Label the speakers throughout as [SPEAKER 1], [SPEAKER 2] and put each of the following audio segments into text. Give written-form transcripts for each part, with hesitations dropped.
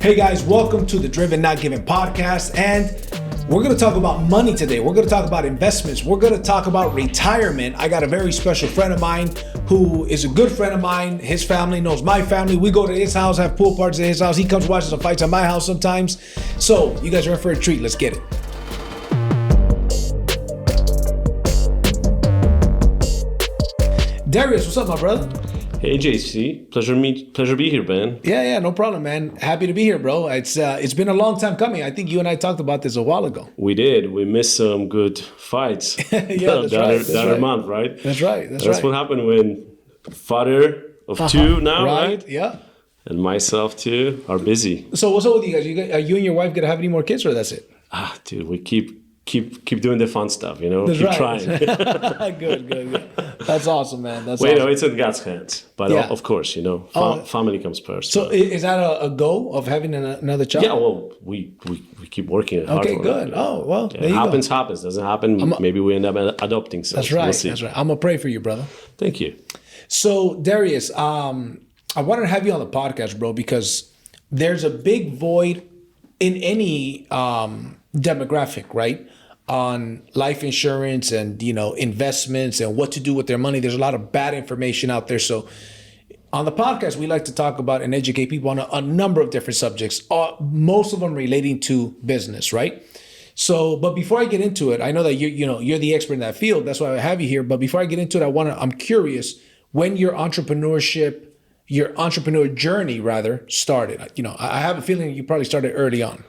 [SPEAKER 1] Hey guys, welcome to the Driven Not Given podcast, and we're going to talk about money today. We're going to talk about investments. We're going to talk about retirement. I got a very special friend of mine who is a good friend of mine. His family knows my family. We go to his house, have pool parties at his house. He comes watches some fights at my house sometimes. So you guys are in for a treat. Let's get it. Dariusz, what's up, my brother?
[SPEAKER 2] Hey JC, pleasure be here, man.
[SPEAKER 1] Yeah, no problem, man. Happy to be here, bro. It's been a long time coming. I think you and I talked about this a while ago.
[SPEAKER 2] We did. We missed some good fights.
[SPEAKER 1] Yeah, that's right.
[SPEAKER 2] The other month, right?
[SPEAKER 1] That's right.
[SPEAKER 2] That's what happened when father of two now, right?
[SPEAKER 1] Yeah.
[SPEAKER 2] And myself too are busy.
[SPEAKER 1] So what's up with you guys? Are you and your wife gonna have any more kids, or that's it?
[SPEAKER 2] Dude, we keep doing the fun stuff, you know.
[SPEAKER 1] That's
[SPEAKER 2] keep
[SPEAKER 1] right.
[SPEAKER 2] trying.
[SPEAKER 1] Good. That's awesome, man. That's
[SPEAKER 2] well,
[SPEAKER 1] awesome.
[SPEAKER 2] no, it's in God's hands. But
[SPEAKER 1] Yeah.
[SPEAKER 2] of course, you know, family comes first.
[SPEAKER 1] So is that a goal of having another child?
[SPEAKER 2] Yeah, well, we keep working hard.
[SPEAKER 1] Okay,
[SPEAKER 2] for
[SPEAKER 1] good.
[SPEAKER 2] It.
[SPEAKER 1] Oh, well,
[SPEAKER 2] Yeah,
[SPEAKER 1] there you
[SPEAKER 2] happens.
[SPEAKER 1] go.
[SPEAKER 2] Doesn't happen. Maybe we end up adopting. So
[SPEAKER 1] That's right.
[SPEAKER 2] We'll see.
[SPEAKER 1] That's right. I'm gonna pray for you, brother.
[SPEAKER 2] Thank you.
[SPEAKER 1] So Darius, I wanted to have you on the podcast, bro, because there's a big void in any demographic, right? On life insurance and, you know, investments and what to do with their money. There's a lot of bad information out there. So on the podcast, we like to talk about and educate people on a number of different subjects, most of them relating to business, right? So, but before I get into it, I know that you're the expert in that field. That's why I have you here. But before I get into it, I'm curious when your entrepreneur journey rather started. You know, I have a feeling you probably started early on.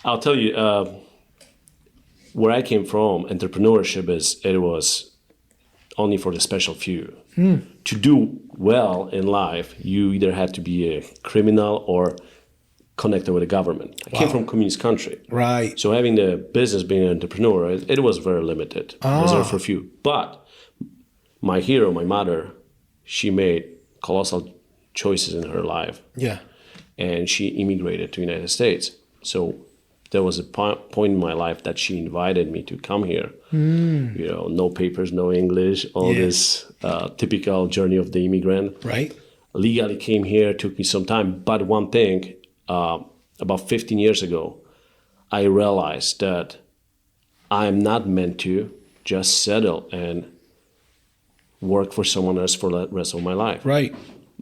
[SPEAKER 2] I'll tell you, where I came from, entrepreneurship was only for the special few. To do well in life, you either had to be a criminal or connected with the government. I came from communist country.
[SPEAKER 1] Right.
[SPEAKER 2] So having the business, being an entrepreneur, it was very limited. It was only for a few. But my hero, my mother, she made colossal choices in her life.
[SPEAKER 1] Yeah.
[SPEAKER 2] And she immigrated to the United States. So there was a point in my life that she invited me to come here. You know, no papers, no English, all this typical journey of the immigrant.
[SPEAKER 1] Right.
[SPEAKER 2] Legally came here, took me some time. But one thing, about 15 years ago, I realized that I'm not meant to just settle and work for someone else for the rest of my life.
[SPEAKER 1] Right.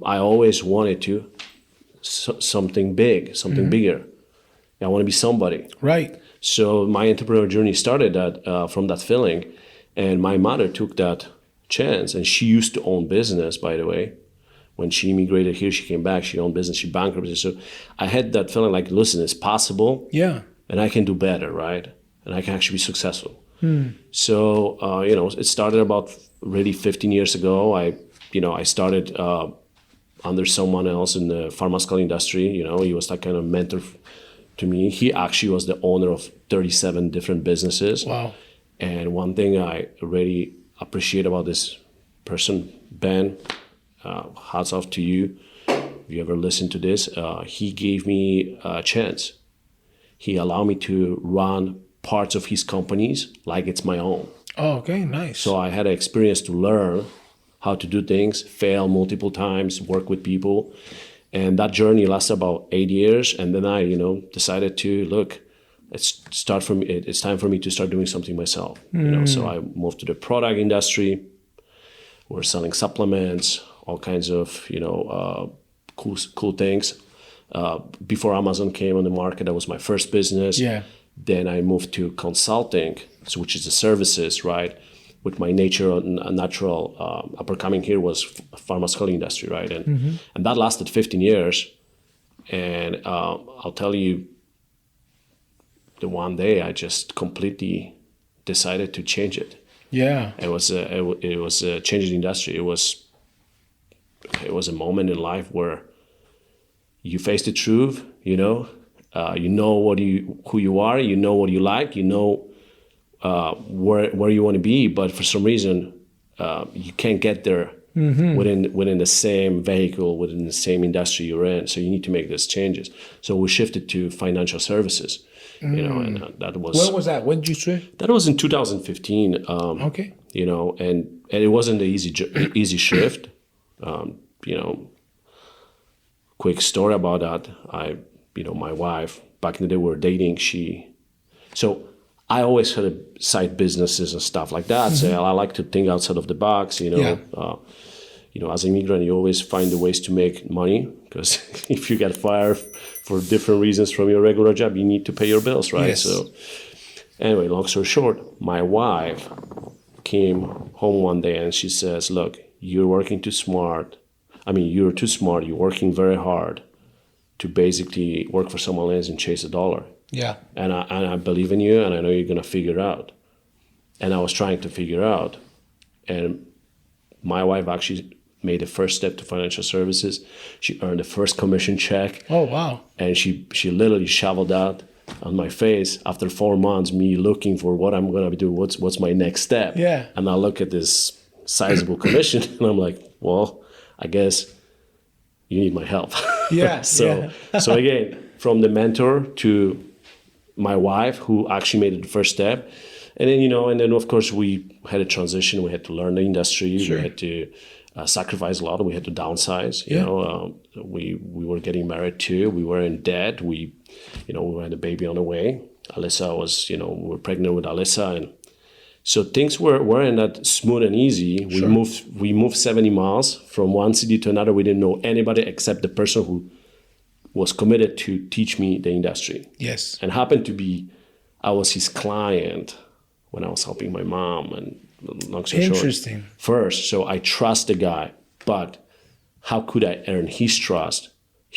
[SPEAKER 2] I always wanted to something big, something bigger. I want to be somebody.
[SPEAKER 1] Right.
[SPEAKER 2] So my entrepreneurial journey started from that feeling, and my mother took that chance. And she used to own business, by the way. When she immigrated here, she came back. She owned business. She bankrupted. So I had that feeling like, listen, it's possible.
[SPEAKER 1] Yeah.
[SPEAKER 2] And I can do better, right? And I can actually be successful. So it started about really 15 years ago. I started under someone else in the pharmaceutical industry. You know, he was that kind of mentor to me. He actually was the owner of 37 different businesses.
[SPEAKER 1] Wow.
[SPEAKER 2] And one thing I really appreciate about this person, Ben, hats off to you. If you ever listen to this, he gave me a chance. He allowed me to run parts of his companies like it's my own.
[SPEAKER 1] Oh, okay, nice.
[SPEAKER 2] So I had an experience to learn how to do things, fail multiple times, work with people. And that journey lasted about 8 years. And then I, decided to look, it's time for me to start doing something myself. So I moved to the product industry. We're selling supplements, all kinds of, cool things. Before Amazon came on the market, that was my first business.
[SPEAKER 1] Yeah. Then
[SPEAKER 2] I moved to consulting, which is the services, right? With my natural upper coming here was pharmaceutical industry, right? And that lasted 15 years. And I'll tell you, the one day I just completely decided to change it.
[SPEAKER 1] Yeah.
[SPEAKER 2] It was a change in the industry. It was a moment in life where you face the truth, who you are, you know what you like, where you want to be, but for some reason you can't get there within the same vehicle, within the same industry you're in. So you need to make these changes. So we shifted to financial services, and that was.
[SPEAKER 1] When was that? When did you switch?
[SPEAKER 2] That was in 2015.
[SPEAKER 1] Okay.
[SPEAKER 2] And it wasn't an easy shift. quick story about that. My wife, back in the day we were dating, so I always had side businesses and stuff like that. So I like to think outside of the box, as an immigrant, you always find the ways to make money, because if you get fired for different reasons from your regular job, you need to pay your bills, right?
[SPEAKER 1] Yes.
[SPEAKER 2] So anyway, long story short, my wife came home one day and she says, look, you're working too smart. You're too smart. You're working very hard to basically work for someone else and chase a dollar.
[SPEAKER 1] Yeah.
[SPEAKER 2] And I believe in you, and I know you're going to figure it out. And I was trying to figure out. And my wife actually made the first step to financial services. She earned the first commission check.
[SPEAKER 1] Oh, wow.
[SPEAKER 2] And she literally shoveled that on my face after 4 months, me looking for what I'm going to do, what's my next step.
[SPEAKER 1] Yeah.
[SPEAKER 2] And I look at this sizable commission, and I'm like, well, I guess you need my help.
[SPEAKER 1] Yeah.
[SPEAKER 2] So again, from the mentor to my wife, who actually made it the first step. And then, of course, we had a transition. We had to learn the industry.
[SPEAKER 1] Sure.
[SPEAKER 2] We had to sacrifice a lot. We had to downsize. We were getting married too. We were in debt. We had a baby on the way. Alyssa was, we were pregnant with Alyssa. And so things weren't that smooth and easy.
[SPEAKER 1] Sure.
[SPEAKER 2] We moved 70 miles from one city to another. We didn't know anybody except the person who was committed to teach me the industry.
[SPEAKER 1] Yes.
[SPEAKER 2] And happened to be, I was his client when I was helping my mom, and long story short.
[SPEAKER 1] Interesting.
[SPEAKER 2] First, so I trust the guy, but how could I earn his trust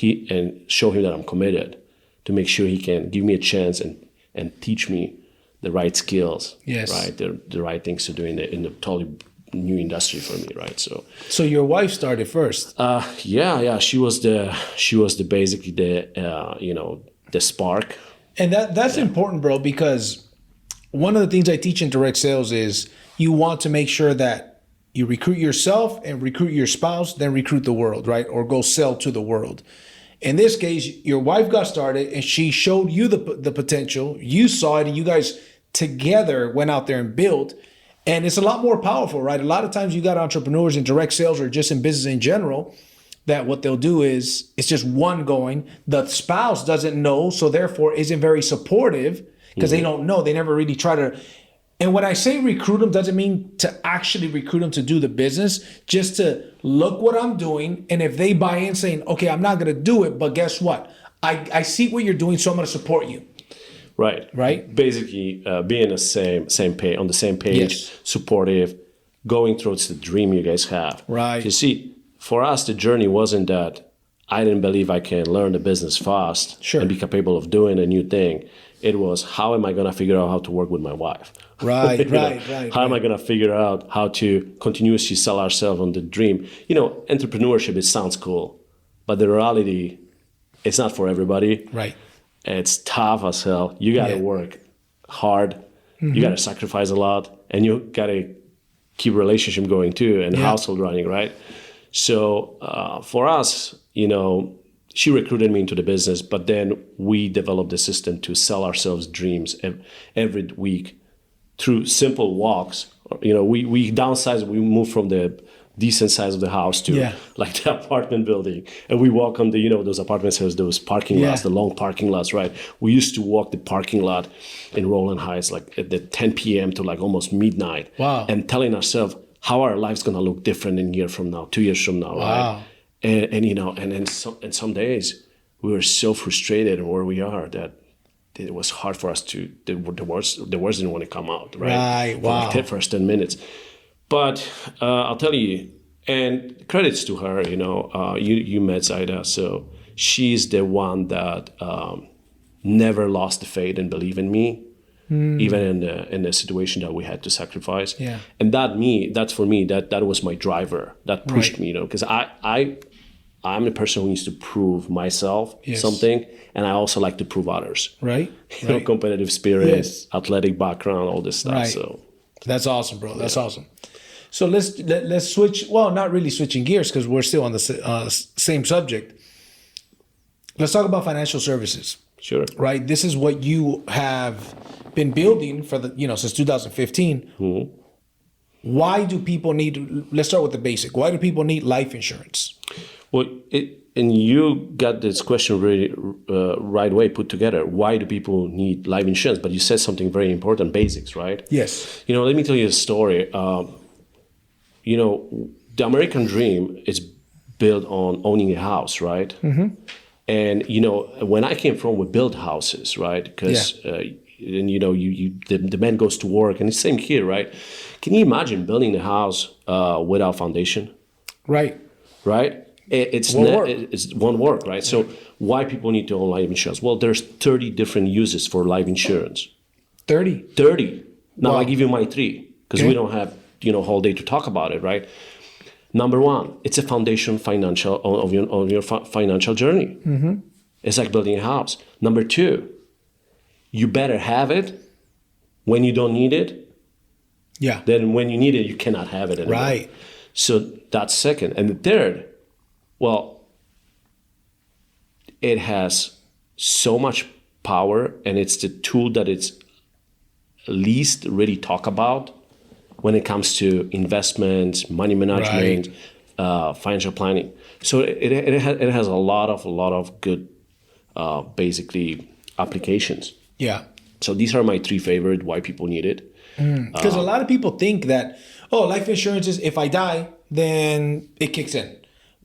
[SPEAKER 2] and show him that I'm committed to make sure he can give me a chance and teach me the right skills,
[SPEAKER 1] yes,
[SPEAKER 2] right, the right things to do in the totally new industry for me, right?
[SPEAKER 1] So your wife started first.
[SPEAKER 2] Yeah, she was basically the spark.
[SPEAKER 1] And that's important, bro, because one of the things I teach in direct sales is you want to make sure that you recruit yourself and recruit your spouse, then recruit the world, right? Or go sell to the world. In this case, your wife got started and she showed you the potential. You saw it and you guys together went out there and built. And it's a lot more powerful, right? A lot of times you got entrepreneurs in direct sales or just in business in general that what they'll do is it's just one going. The spouse doesn't know, so therefore isn't very supportive because they don't know. They never really try to. And when I say recruit them, doesn't mean to actually recruit them to do the business, just to look what I'm doing. And if they buy in saying, okay, I'm not going to do it, but guess what? I see what you're doing, so I'm going to support you.
[SPEAKER 2] Right. Basically, being on the same page,
[SPEAKER 1] yes,
[SPEAKER 2] supportive, going towards the dream you guys have.
[SPEAKER 1] Right.
[SPEAKER 2] You see, for us, the journey wasn't that I didn't believe I can learn the business fast and be capable of doing a new thing. It was, how am I going to figure out how to work with my wife?
[SPEAKER 1] Right.
[SPEAKER 2] How am I going to figure out how to continuously sell ourselves on the dream? Entrepreneurship, it sounds cool, but the reality, it's not for everybody.
[SPEAKER 1] Right.
[SPEAKER 2] It's tough as hell. You got to work hard. Mm-hmm. You got to sacrifice a lot, and you got to keep relationship going too, and household running, right? So for us, she recruited me into the business, but then we developed a system to sell ourselves dreams every week through simple walks. We downsized. We moved from the decent size of the house to like the apartment building, and we walk on the those apartments has those parking lots, the long parking lots, right? We used to walk the parking lot in Roland Heights like at the 10 p.m. to like almost midnight.
[SPEAKER 1] Wow.
[SPEAKER 2] And telling ourselves how our life's gonna look different in a year from now, 2 years from now,
[SPEAKER 1] wow,
[SPEAKER 2] right? And some days we were so frustrated where we are that it was hard for us to the words didn't want to come out, right?
[SPEAKER 1] Right. Wow.
[SPEAKER 2] For like the first 10 minutes. But I'll tell you, and credits to her, you met Zaida, so she's the one that never lost the faith and believe in me, even in the situation that we had to sacrifice.
[SPEAKER 1] Yeah.
[SPEAKER 2] And that's for me, that was my driver, that pushed me, because I'm the person who needs to prove myself something, and I also like to prove others.
[SPEAKER 1] Right.
[SPEAKER 2] Competitive spirit, athletic background, all this stuff.
[SPEAKER 1] Right.
[SPEAKER 2] So
[SPEAKER 1] that's awesome, bro. That's awesome. So let's switch. Well, not really switching gears because we're still on the same subject. Let's talk about financial services.
[SPEAKER 2] Sure.
[SPEAKER 1] Right. This is what you have been building for since 2015.
[SPEAKER 2] Mm-hmm. Why
[SPEAKER 1] do people need? Let's start with the basic. Why do people need life insurance?
[SPEAKER 2] Well, and you got this question really right away put together. Why do people need life insurance? But you said something very important, basics, right?
[SPEAKER 1] Yes.
[SPEAKER 2] Let me tell you a story. The American dream is built on owning a house, right? Mm-hmm. And when I came from, we built houses, right? Because the man goes to work, and it's the same here, right? Can you imagine building a house without foundation?
[SPEAKER 1] Right.
[SPEAKER 2] Right? It won't work, right? So why people need to own life insurance? Well, there's 30 different uses for life insurance.
[SPEAKER 1] 30.
[SPEAKER 2] 30. Now
[SPEAKER 1] Wow.
[SPEAKER 2] I give you my 3 because we don't have whole day to talk about it, right? Number 1, it's a foundation of your financial journey. Mm-hmm. It's like building a house. Number 2, you better have it when you don't need it.
[SPEAKER 1] Yeah.
[SPEAKER 2] Then when you need it, you cannot have it anymore.
[SPEAKER 1] Right.
[SPEAKER 2] So that's second. And the third, well, it has so much power, and it's the tool that it's least really talk about when it comes to investment, money management, financial planning. So it has a lot of good, basically, applications.
[SPEAKER 1] Yeah.
[SPEAKER 2] So these are my 3 favorite why people need it.
[SPEAKER 1] Because a lot of people think that, life insurance is if I die, then it kicks in.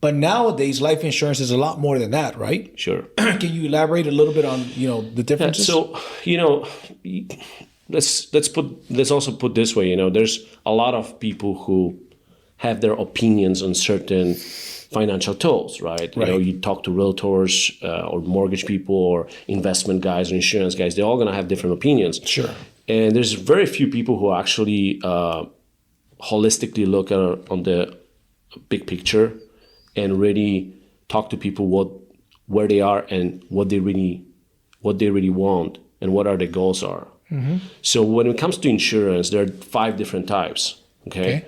[SPEAKER 1] But nowadays, life insurance is a lot more than that, right?
[SPEAKER 2] Sure.
[SPEAKER 1] Can you elaborate a little bit on, the differences?
[SPEAKER 2] So, let's also put this way, there's a lot of people who have their opinions on certain financial tools, right? You talk to realtors or mortgage people or investment guys or insurance guys, they're all going to have different opinions.
[SPEAKER 1] Sure.
[SPEAKER 2] And there's very few people who actually holistically look on the big picture and really talk to people where they are and what they really want and what are their goals are. Mm-hmm. So when it comes to insurance, there are 5 different types. Okay.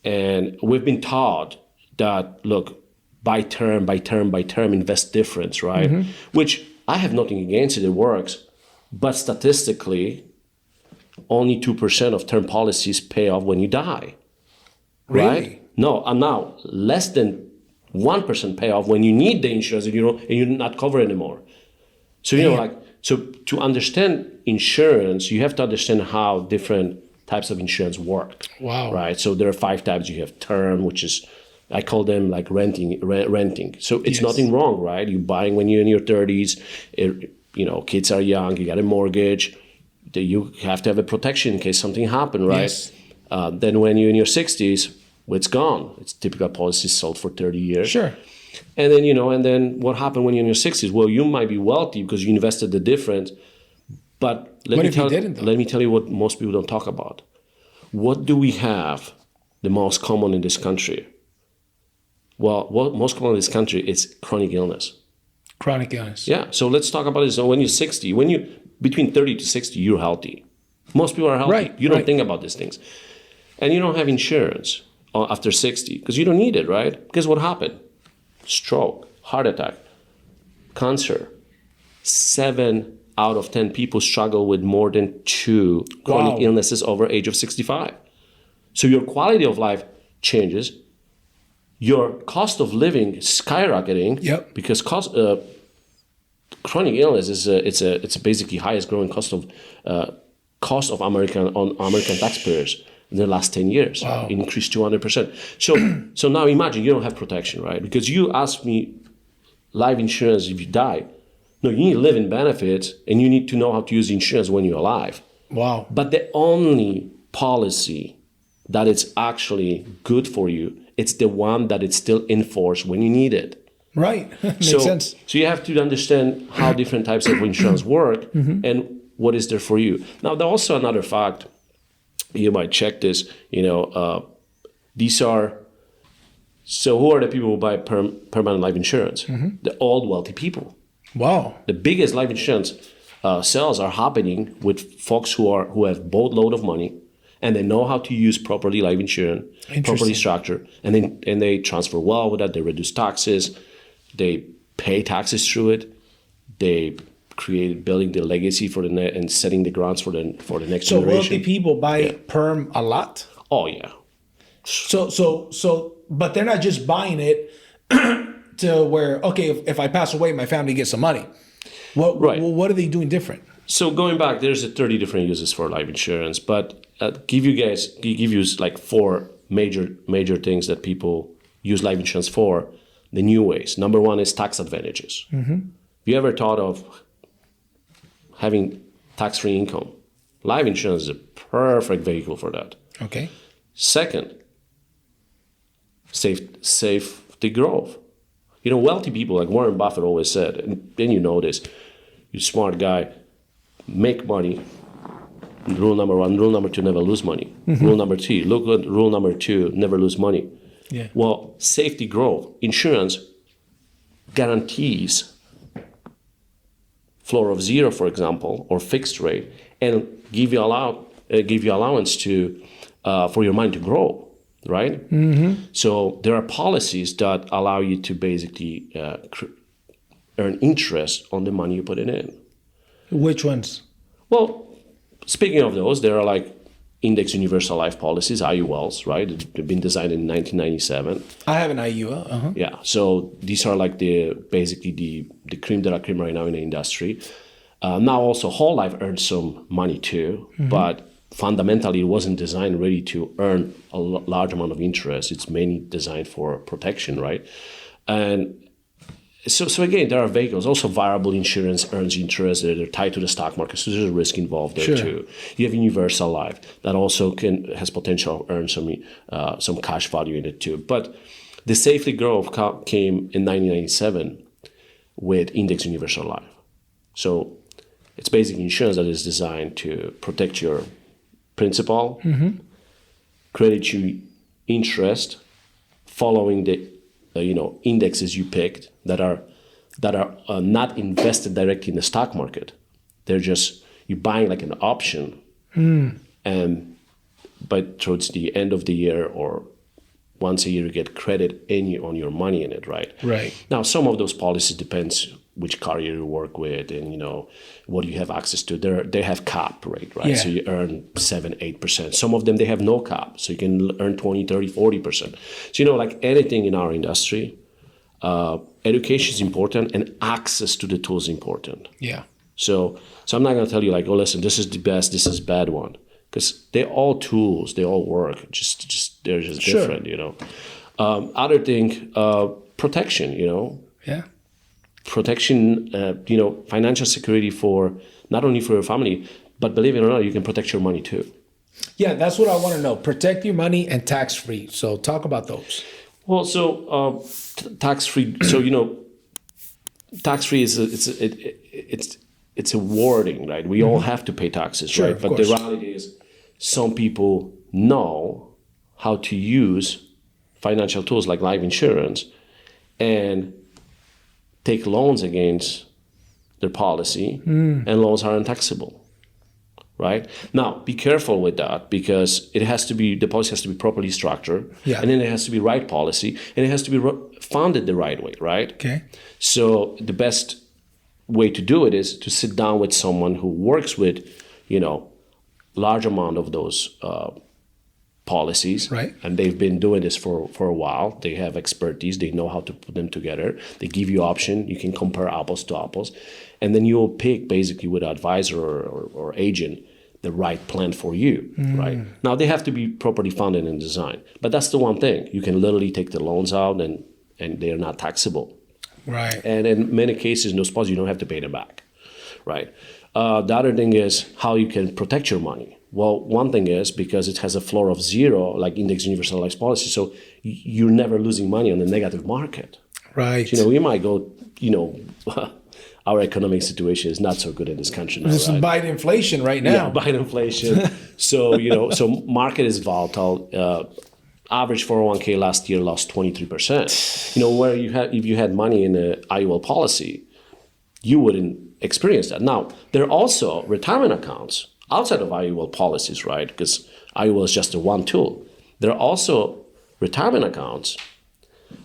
[SPEAKER 2] And we've been taught that, look, by term, invest difference, right? Mm-hmm. Which I have nothing against it works, but statistically, only 2% of term policies pay off when you die.
[SPEAKER 1] Really?
[SPEAKER 2] Right? No, and now less than 1% pay off when you need the insurance and you're not covered anymore. So so to understand insurance, you have to understand how different types of insurance work.
[SPEAKER 1] Wow.
[SPEAKER 2] Right? So there are 5 types. You have term, which is, I call them like renting. So it's nothing wrong, right? You're buying when you're in your 30s. Kids are young. You got a mortgage. You have to have a protection in case something happened, right?
[SPEAKER 1] Yes.
[SPEAKER 2] Then when you're in your 60s, it's gone. It's typical policies sold for 30 years.
[SPEAKER 1] Sure.
[SPEAKER 2] And then, and then what happened when you're in your 60s? Well, you might be wealthy because you invested the difference. But let me tell you what most people don't talk about. What do we have the most common in this country? Well, what most common in this country is chronic illness.
[SPEAKER 1] Chronic illness.
[SPEAKER 2] Yeah. So let's talk about this. So when you're 60, between 30 to 60, you're healthy. Most people are healthy.
[SPEAKER 1] Right.
[SPEAKER 2] You don't think about these things. And you don't have insurance after 60 because you don't need it, right? Because what happened? Stroke, heart attack, cancer. 7 out of 10 people struggle with more than 2 chronic illnesses over age of 65. So your quality of life changes. Your cost of living is skyrocketing.
[SPEAKER 1] Yep.
[SPEAKER 2] Because chronic illness is it's basically highest growing cost of American taxpayers in the last 10 years.
[SPEAKER 1] Wow.
[SPEAKER 2] It increased 200%. So now imagine you don't have protection, right? Because you ask me life insurance if you die. No, you need living benefits and you need to know how to use insurance when you're alive.
[SPEAKER 1] Wow.
[SPEAKER 2] But the only policy that is actually good for you, it's the one that is still in force when you need it.
[SPEAKER 1] Right. Makes sense.
[SPEAKER 2] So you have to understand how different types of insurance work and what is there for you. Now, there's also another fact. You might check this. These are. So who are the people who buy permanent life insurance? The old wealthy people.
[SPEAKER 1] Wow.
[SPEAKER 2] The biggest life insurance sales are happening with folks who have boatload of money and they know how to use properly life insurance, properly structured, and they transfer well with that. They reduce taxes. They pay taxes through it. They building the legacy and setting the grounds for the next generation.
[SPEAKER 1] So wealthy people buy perm a lot?
[SPEAKER 2] Oh yeah.
[SPEAKER 1] So, but they're not just buying it to where, okay, if I pass away, my family gets some money. What are they doing different?
[SPEAKER 2] So going back, there's 30 different uses for life insurance, but give you like four major things that people use life insurance for, the new ways. Number one is tax advantages. Have you ever thought of having tax-free income? Life insurance is a perfect vehicle for that.
[SPEAKER 1] Okay.
[SPEAKER 2] Second, safety growth. Wealthy people, like Warren Buffett always said, and you know this, you smart guy, make money. Rule number one. Rule number two, never lose money. Rule number three, look at rule number two, never lose money.
[SPEAKER 1] Yeah.
[SPEAKER 2] Well, safety growth, insurance guarantees floor of zero, for example, or fixed rate, and give you allowance to for your money to grow, right? So there are policies that allow you to basically earn interest on the money you put in.
[SPEAKER 1] Which ones?
[SPEAKER 2] Well, speaking of those, there are like index universal life policies, IULs, right? They've been designed in 1997.
[SPEAKER 1] I have an IUL.
[SPEAKER 2] Yeah, so these are like basically the cream de la cream right now in the industry. Now also whole life earns some money too, but fundamentally it wasn't designed really to earn a large amount of interest. It's mainly designed for protection, right? And so again, there are vehicles. Also, variable insurance earns interest. They're tied to the stock market, so there's a risk involved there too. You have universal life that also has potential to earn some cash value in it too. But the safety growth came in 1997 with index universal life. So it's basically insurance that is designed to protect your principal, credit you interest, following the indexes you picked that are not invested directly in the stock market. They're just you're buying like an option, and but towards the end of the year or once a year you get credit on your money in it, right?
[SPEAKER 1] Right.
[SPEAKER 2] Now some of those policies depends which carrier you work with and what you have access to. They have cap rate, right?
[SPEAKER 1] Yeah.
[SPEAKER 2] So you earn 7-8%. Some of them they have no cap, so you can earn 20, 30, 40%. So like anything in our industry, education is important and access to the tools is important.
[SPEAKER 1] Yeah.
[SPEAKER 2] So I'm not gonna tell you like, oh listen, this is the best, this is bad one, because they're all tools, they all work. Just they're just different, Other thing, protection,
[SPEAKER 1] Yeah.
[SPEAKER 2] Protection, financial security for not only for your family, but believe it or not, you can protect your money too.
[SPEAKER 1] Yeah, that's what I want to know. Protect your money and tax-free. So talk about those.
[SPEAKER 2] Well, so tax-free. So tax-free is it's a wording, right? We all have to pay taxes, right? But the reality is, some people know how to use financial tools like life insurance and take loans against their policy, and loans are untaxable, right? Now, be careful with that because the policy has to be properly structured, and then it has to be right policy, and it has to be funded the right way, right?
[SPEAKER 1] Okay.
[SPEAKER 2] So the best way to do it is to sit down with someone who works with, large amount of those policies,
[SPEAKER 1] right?
[SPEAKER 2] And they've been doing this for a while. They have expertise. They know how to put them together. They give you option. You can compare apples to apples, and then you'll pick basically with advisor or agent the right plan for you, right? Now they have to be properly funded and designed, but that's the one thing. You can literally take the loans out and they are not taxable,
[SPEAKER 1] right?
[SPEAKER 2] And in many cases, no spouse, you don't have to pay them back, right? The other thing is how you can protect your money. Well, one thing is because it has a floor of zero, like index universal life policy, so you're never losing money on the negative market.
[SPEAKER 1] Right.
[SPEAKER 2] We might go, our economic situation is not so good in this country now,
[SPEAKER 1] This is
[SPEAKER 2] right?
[SPEAKER 1] Biden inflation right now.
[SPEAKER 2] Yeah, Biden inflation. So, so market is volatile. Average 401k last year lost 23%. Where if you had money in an IUL policy, you wouldn't experience that. Now, there are also retirement accounts outside of IUL policies, right? Because IUL is just a one tool. There are also retirement accounts.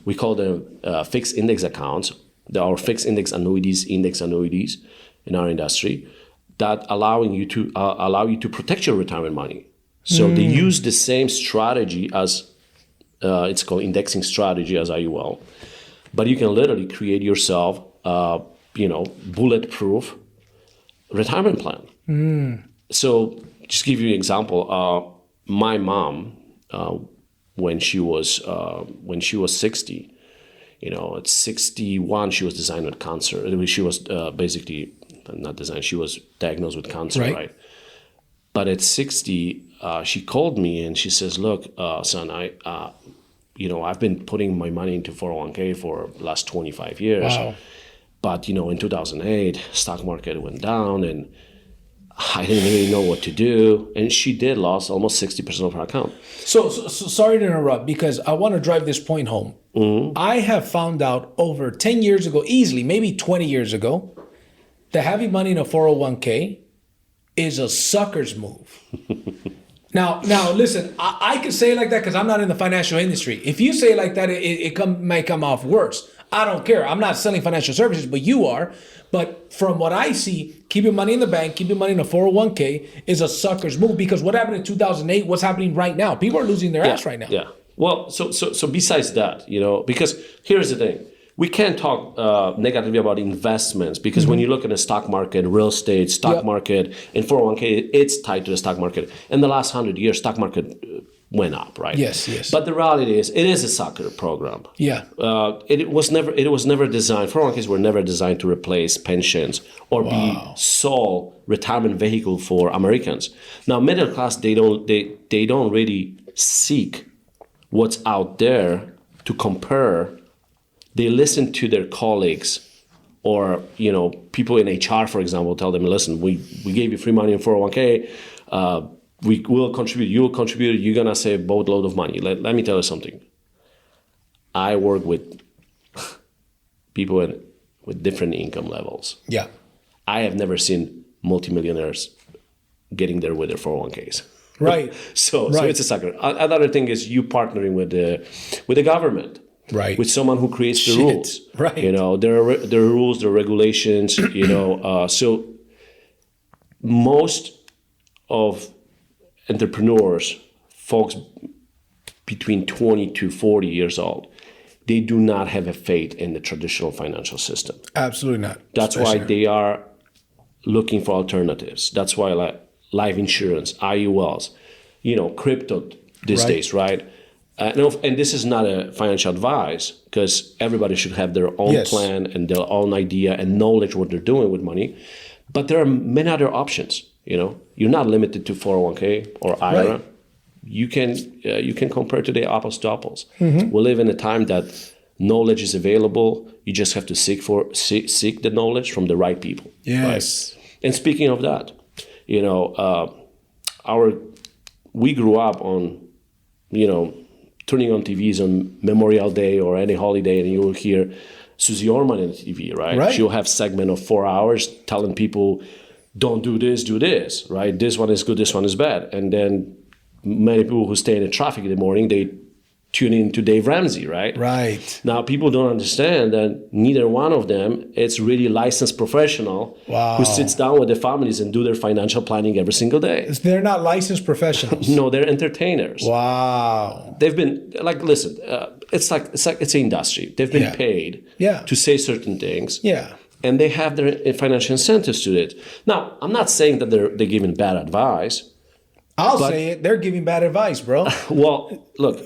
[SPEAKER 2] We call them fixed index accounts. There are fixed index annuities in our industry that allow you to protect your retirement money. So they use the same strategy as it's called indexing strategy as IUL, but you can literally create yourself, bulletproof retirement plan. So just give you an example. My mom, when she was 60, at 61, she was diagnosed with cancer. She was basically not diagnosed. She was diagnosed with cancer, right? But at 60, she called me and she says, "Look, son, I've been putting my money into 401k for the last 25 years.
[SPEAKER 1] Wow.
[SPEAKER 2] But, in 2008, stock market went down and I didn't really know what to do." And she did lost almost 60% of her account.
[SPEAKER 1] So sorry to interrupt, because I want to drive this point home. I have found out over 10 years ago, easily, maybe 20 years ago, that having money in a 401k is a sucker's move. Now, listen, I can say it like that because I'm not in the financial industry. If you say it like that, it might come off worse. I don't care. I'm not selling financial services, but you are. But from what I see, keeping money in the bank, keeping money in a 401k is a sucker's move, because what happened in 2008, what's happening right now? People are losing their ass right now.
[SPEAKER 2] Yeah. Well, so besides that, because here's the thing. We can't talk negatively about investments, because when you look at the stock market, real estate, stock market, and 401k, it's tied to the stock market. In the last 100 years, stock market went up, right?
[SPEAKER 1] Yes.
[SPEAKER 2] But the reality is, it is a sucker program.
[SPEAKER 1] Yeah.
[SPEAKER 2] It was never designed. 401ks were never designed to replace pensions or be sole retirement vehicle for Americans. Now, middle class, they don't really seek what's out there to compare. They listen to their colleagues, or people in HR, for example, tell them, "Listen, we gave you free money in 401k. We will contribute. You will contribute. You're gonna save a boatload of money." Let me tell you something. I work with people with different income levels.
[SPEAKER 1] Yeah.
[SPEAKER 2] I have never seen multimillionaires getting there with their 401ks.
[SPEAKER 1] Right.
[SPEAKER 2] So it's a sucker. Another thing is you partnering with the government.
[SPEAKER 1] Right.
[SPEAKER 2] With someone who creates the rules.
[SPEAKER 1] Right.
[SPEAKER 2] There are rules, there are regulations, so most of entrepreneurs, folks between 20 to 40 years old, they do not have a faith in the traditional financial system.
[SPEAKER 1] Absolutely not.
[SPEAKER 2] That's why they are looking for alternatives. That's why life insurance, IULs, crypto these days, right? And this is not a financial advice, because everybody should have their own plan and their own idea and knowledge what they're doing with money. But there are many other options. You're not limited to 401k or IRA. Right. You can compare today apples to apples. We live in a time that knowledge is available. You just have to seek the knowledge from the right people.
[SPEAKER 1] Yes.
[SPEAKER 2] Right? And speaking of that, we grew up on, turning on TVs on Memorial Day or any holiday, and you will hear Susie Orman on TV, right? She'll have segment of 4 hours telling people, "Don't do this, do this," right? This one is good, this one is bad. And then many people who stay in the traffic in the morning, they tune in to Dave Ramsey, right?
[SPEAKER 1] Right.
[SPEAKER 2] Now, people don't understand that neither one of them is really licensed professional who sits down with their families and do their financial planning every single day.
[SPEAKER 1] They're not licensed professionals.
[SPEAKER 2] No, they're entertainers.
[SPEAKER 1] Wow.
[SPEAKER 2] They've been listen. It's an industry. They've been paid to say certain things.
[SPEAKER 1] Yeah.
[SPEAKER 2] And they have their financial incentives to it. Now, I'm not saying that they're giving bad advice.
[SPEAKER 1] I'll say it. They're giving bad advice, bro.
[SPEAKER 2] Well, look.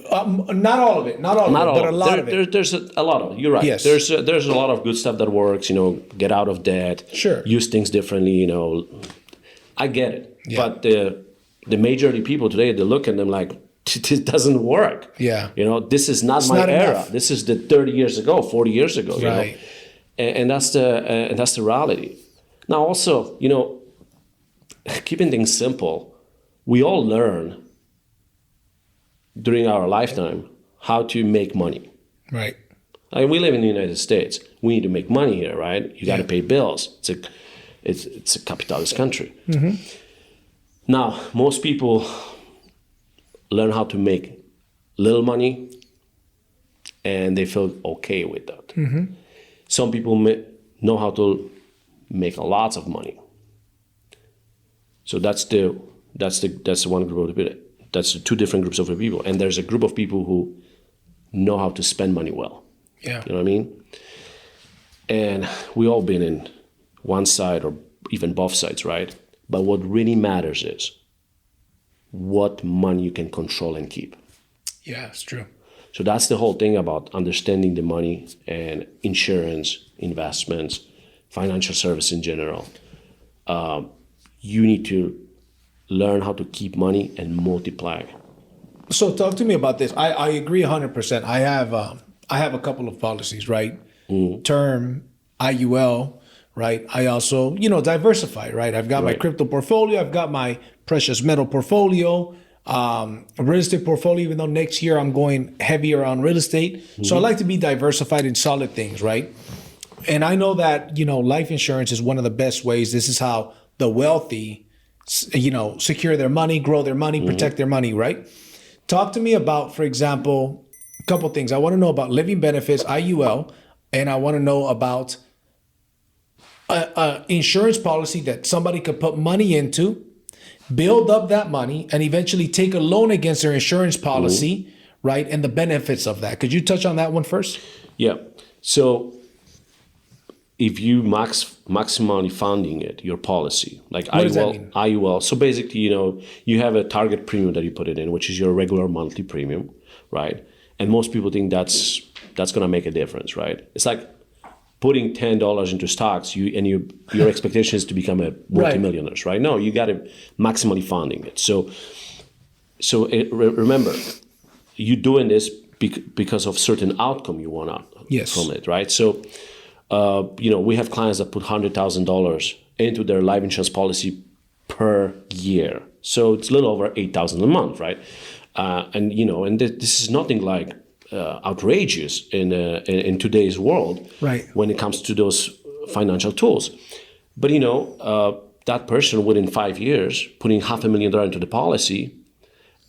[SPEAKER 1] Not all of it. Not all of it, but a lot of it.
[SPEAKER 2] There's a lot of it. You're right.
[SPEAKER 1] Yes.
[SPEAKER 2] There's a lot of good stuff that works. Get out of debt.
[SPEAKER 1] Sure.
[SPEAKER 2] Use things differently. I get it. Yeah. But the majority of people today, they look at them like, this doesn't work.
[SPEAKER 1] Yeah.
[SPEAKER 2] This is not my era. This is the 30 years ago, 40 years ago. Right. And that's the reality. Now, also, keeping things simple. We all learn during our lifetime how to make money.
[SPEAKER 1] Right.
[SPEAKER 2] We live in the United States. We need to make money here, right? You got to pay bills. It's a capitalist country. Mm-hmm. Now, most people learn how to make little money, and they feel okay with that. Mm-hmm. Some people know how to make lots of money. So that's the one group of people. That's the two different groups of people. And there's a group of people who know how to spend money well.
[SPEAKER 1] Yeah.
[SPEAKER 2] You know what I mean? And we all been in one side or even both sides, right? But what really matters is what money you can control and keep.
[SPEAKER 1] Yeah, it's true.
[SPEAKER 2] So that's the whole thing about understanding the money and insurance, investments, financial service in general. You need to learn how to keep money and multiply.
[SPEAKER 1] So talk to me about this. I agree 100%. I have a couple of policies, right? Term, IUL, right? I also, diversify, right? I've got my
[SPEAKER 2] Right.
[SPEAKER 1] crypto portfolio. I've got my precious metal portfolio, a real estate portfolio, even though next year I'm going heavier on real estate. So I like to be diversified in solid things, right? And I know that, life insurance is one of the best ways. This is how the wealthy, secure their money, grow their money, protect their money, right? Talk to me about, for example, a couple things. I want to know about living benefits, IUL, and I want to know about an insurance policy that somebody could put money into, build up that money, and eventually take a loan against their insurance policy, right? And the benefits of that. Could you touch on that one first?
[SPEAKER 2] Yeah. So if you maximally funding it, your policy, like
[SPEAKER 1] What does that mean?
[SPEAKER 2] IUL. So basically, you have a target premium that you put it in, which is your regular monthly premium, right? And most people think that's going to make a difference, right? It's like putting $10 into stocks, your expectation is to become a multimillionaire, right? No, you got to maximally funding it. So remember, you're doing this because of certain outcome you want out from it, right? So, we have clients that put $100,000 into their life insurance policy per year. So it's a little over $8,000 a month, right? And this is nothing like outrageous in today's world,
[SPEAKER 1] right,
[SPEAKER 2] when it comes to those financial tools. But that person within 5 years putting $500,000 into the policy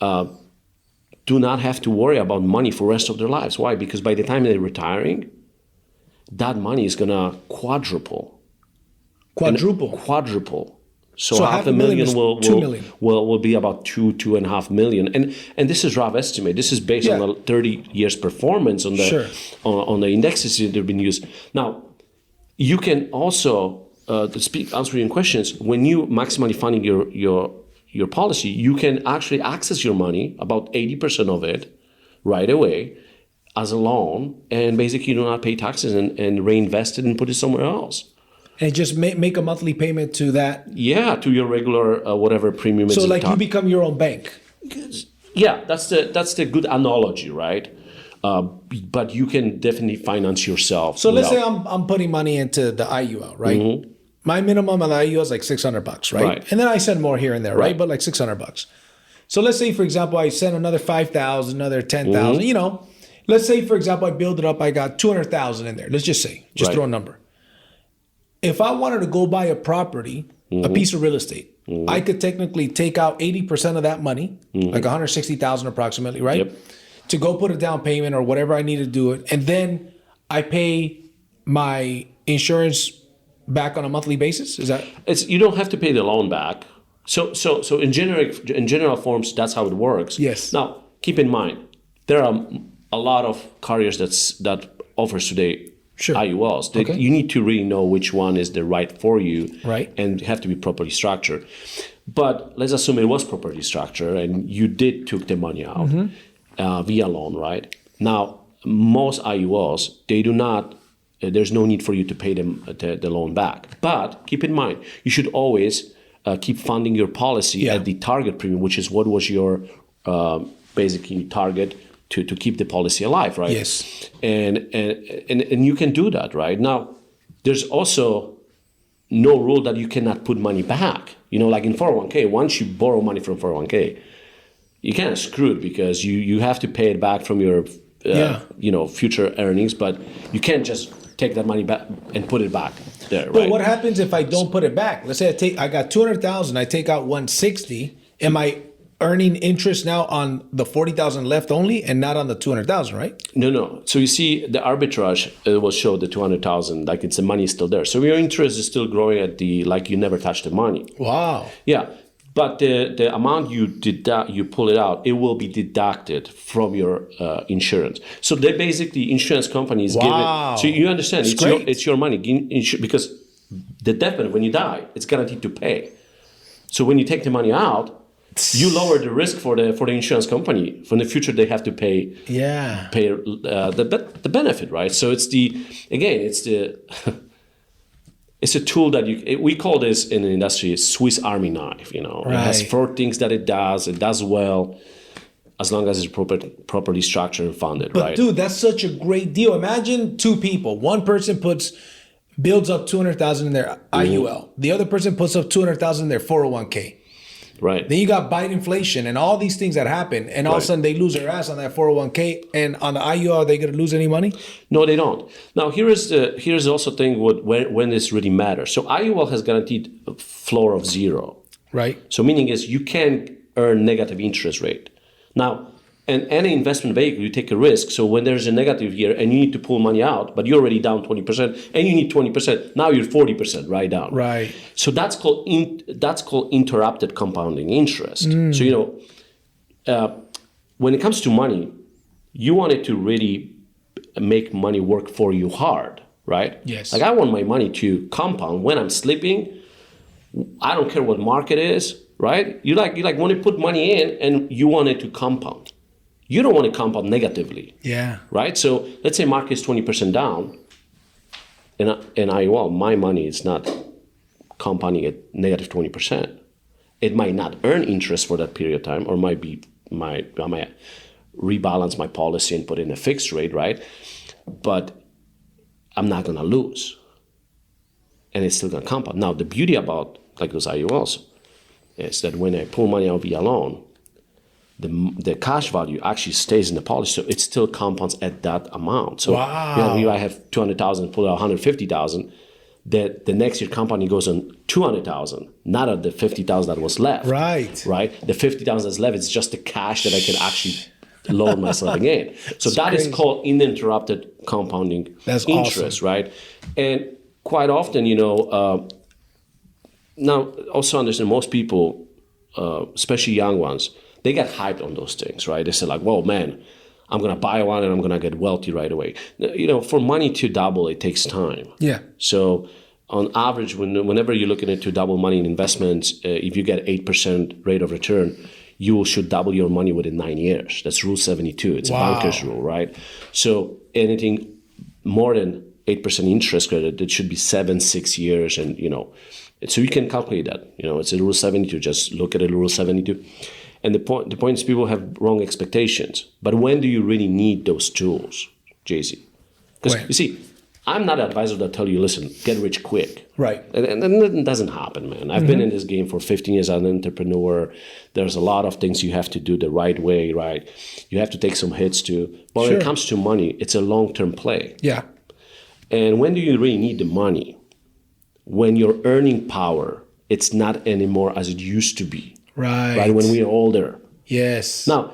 [SPEAKER 2] do not have to worry about money for the rest of their lives. Why? Because by the time they're retiring, that money is gonna quadruple. So $500,000 will be about 2.5 million, and this is rough estimate. This is based on the 30 years performance on the on the indexes that have been used. Now, you can also answering your questions. When you maximally funding your policy, you can actually access your money, about 80% of it, right away, as a loan, and basically you do not pay taxes and reinvest it and put it somewhere else.
[SPEAKER 1] And just make a monthly payment to that.
[SPEAKER 2] Yeah, to your regular whatever premium.
[SPEAKER 1] So like you become your own bank.
[SPEAKER 2] Yeah, that's the good analogy, right? But you can definitely finance yourself.
[SPEAKER 1] So let's say I'm putting money into the IUL, right? Mm-hmm. My minimum on the IUL is like $600, right? And then I send more here and there, right? But like $600. So let's say, for example, I send another 5,000, another 10,000. Let's say, for example, I build it up. I got 200,000 in there. Let's just say, throw a number. If I wanted to go buy a property, a piece of real estate, I could technically take out 80% of that money, like 160,000 approximately, right? To go put a down payment or whatever I need to do it. And then I pay my insurance back on a monthly basis. Is that?
[SPEAKER 2] You don't have to pay the loan back. So in general forms, that's how it works.
[SPEAKER 1] Yes.
[SPEAKER 2] Now, keep in mind, there are a lot of carriers that offers today IULs. You need to really know which one is the right for you,
[SPEAKER 1] right?
[SPEAKER 2] And have to be properly structured. But let's assume it was properly structured and you did took the money out via loan, right? Now, most IULs, they do not. There's no need for you to pay them the loan back. But keep in mind, you should always keep funding your policy at the target premium, which is what was your basically target to keep the policy alive, right?
[SPEAKER 1] Yes.
[SPEAKER 2] And you can do that, right? Now, there's also no rule that you cannot put money back. Like in 401k, once you borrow money from 401k, you kind of screwed because you have to pay it back from your future earnings, but you can't just take that money back and put it back there, right?
[SPEAKER 1] But what happens if I don't put it back? Let's say I got 200,000, I take out 160. Am I earning interest now on the 40,000 left only and not on the 200,000, right?
[SPEAKER 2] No. So you see, the arbitrage will show the 200,000, like the money is still there. So your interest is still growing like you never touched the money.
[SPEAKER 1] Wow.
[SPEAKER 2] Yeah. But the amount you pull it out, it will be deducted from your insurance. So they basically, insurance companies give it. So you understand, it's your money. Because the death benefit, when you die, it's guaranteed to pay. So when you take the money out, you lower the risk for the insurance company. For the future, they have to pay the benefit, right? So it's it's a tool that we call this in the industry a Swiss Army knife. Right. It has 4 things that it does well, as long as it's properly structured and funded.
[SPEAKER 1] But
[SPEAKER 2] right?
[SPEAKER 1] Dude, that's such a great deal. Imagine 2 people. One person builds up $200,000 in their IUL. The other person puts up $200,000 in their 401k.
[SPEAKER 2] Right.
[SPEAKER 1] Then you got Biden inflation and all these things that happen, and all of a sudden they lose their ass on that 401k. And on the IUL, are they going to lose any money?
[SPEAKER 2] No, they don't. Now here's also the thing when this really matters. So IUL has guaranteed a floor of 0.
[SPEAKER 1] Right.
[SPEAKER 2] So meaning is you can earn negative interest rate. Now, in any investment vehicle, you take a risk. So when there's a negative year and you need to pull money out, but you're already down 20% and you need 20%, now you're 40% right down.
[SPEAKER 1] Right.
[SPEAKER 2] So that's called interrupted compounding interest. So, when it comes to money, you want it to really make money work for you hard, right?
[SPEAKER 1] Yes.
[SPEAKER 2] Like I want my money to compound when I'm sleeping. I don't care what market is, right? You like want to put money in and you want it to compound. You don't want to compound negatively.
[SPEAKER 1] Yeah.
[SPEAKER 2] Right? So let's say market is 20% down in IUL, my money is not compounding at negative 20%. It might not earn interest for that period of time, or I might rebalance my policy and put in a fixed rate, right? But I'm not going to lose. And it's still going to compound. Now, the beauty about like those IULs is that when I pull money out via loan, the cash value actually stays in the policy, so it still compounds at that amount. So if I have 200,000, pull out 150,000, the next year compounding goes on 200,000, not at the 50,000 that was left. Right. The 50,000 that's left is just the cash that I can actually loan myself again. So that is called uninterrupted compounding interest, awesome. Right? And quite often, now also understand most people, especially young ones, they get hyped on those things, right? They say like, "Whoa, man, I'm gonna buy one and I'm gonna get wealthy right away." For money to double, it takes time.
[SPEAKER 1] Yeah.
[SPEAKER 2] So on average, whenever you're looking into double money in investments, if you get 8% rate of return, you should double your money within 9 years. That's Rule 72. It's a banker's rule, right? So anything more than 8% interest credit, it should be 6 years, and so you can calculate that. It's a Rule 72. Just look at a Rule 72. And the point is people have wrong expectations. But when do you really need those tools, JC? Because you see, I'm not an advisor that tell you, listen, get rich quick.
[SPEAKER 1] Right.
[SPEAKER 2] And it doesn't happen, man. I've been in this game for 15 years as an entrepreneur. There's a lot of things you have to do the right way, right? You have to take some hits too. But when it comes to money, it's a long-term play.
[SPEAKER 1] Yeah.
[SPEAKER 2] And when do you really need the money? When your earning power, it's not anymore as it used to be. Right, when we're older.
[SPEAKER 1] Yes.
[SPEAKER 2] Now,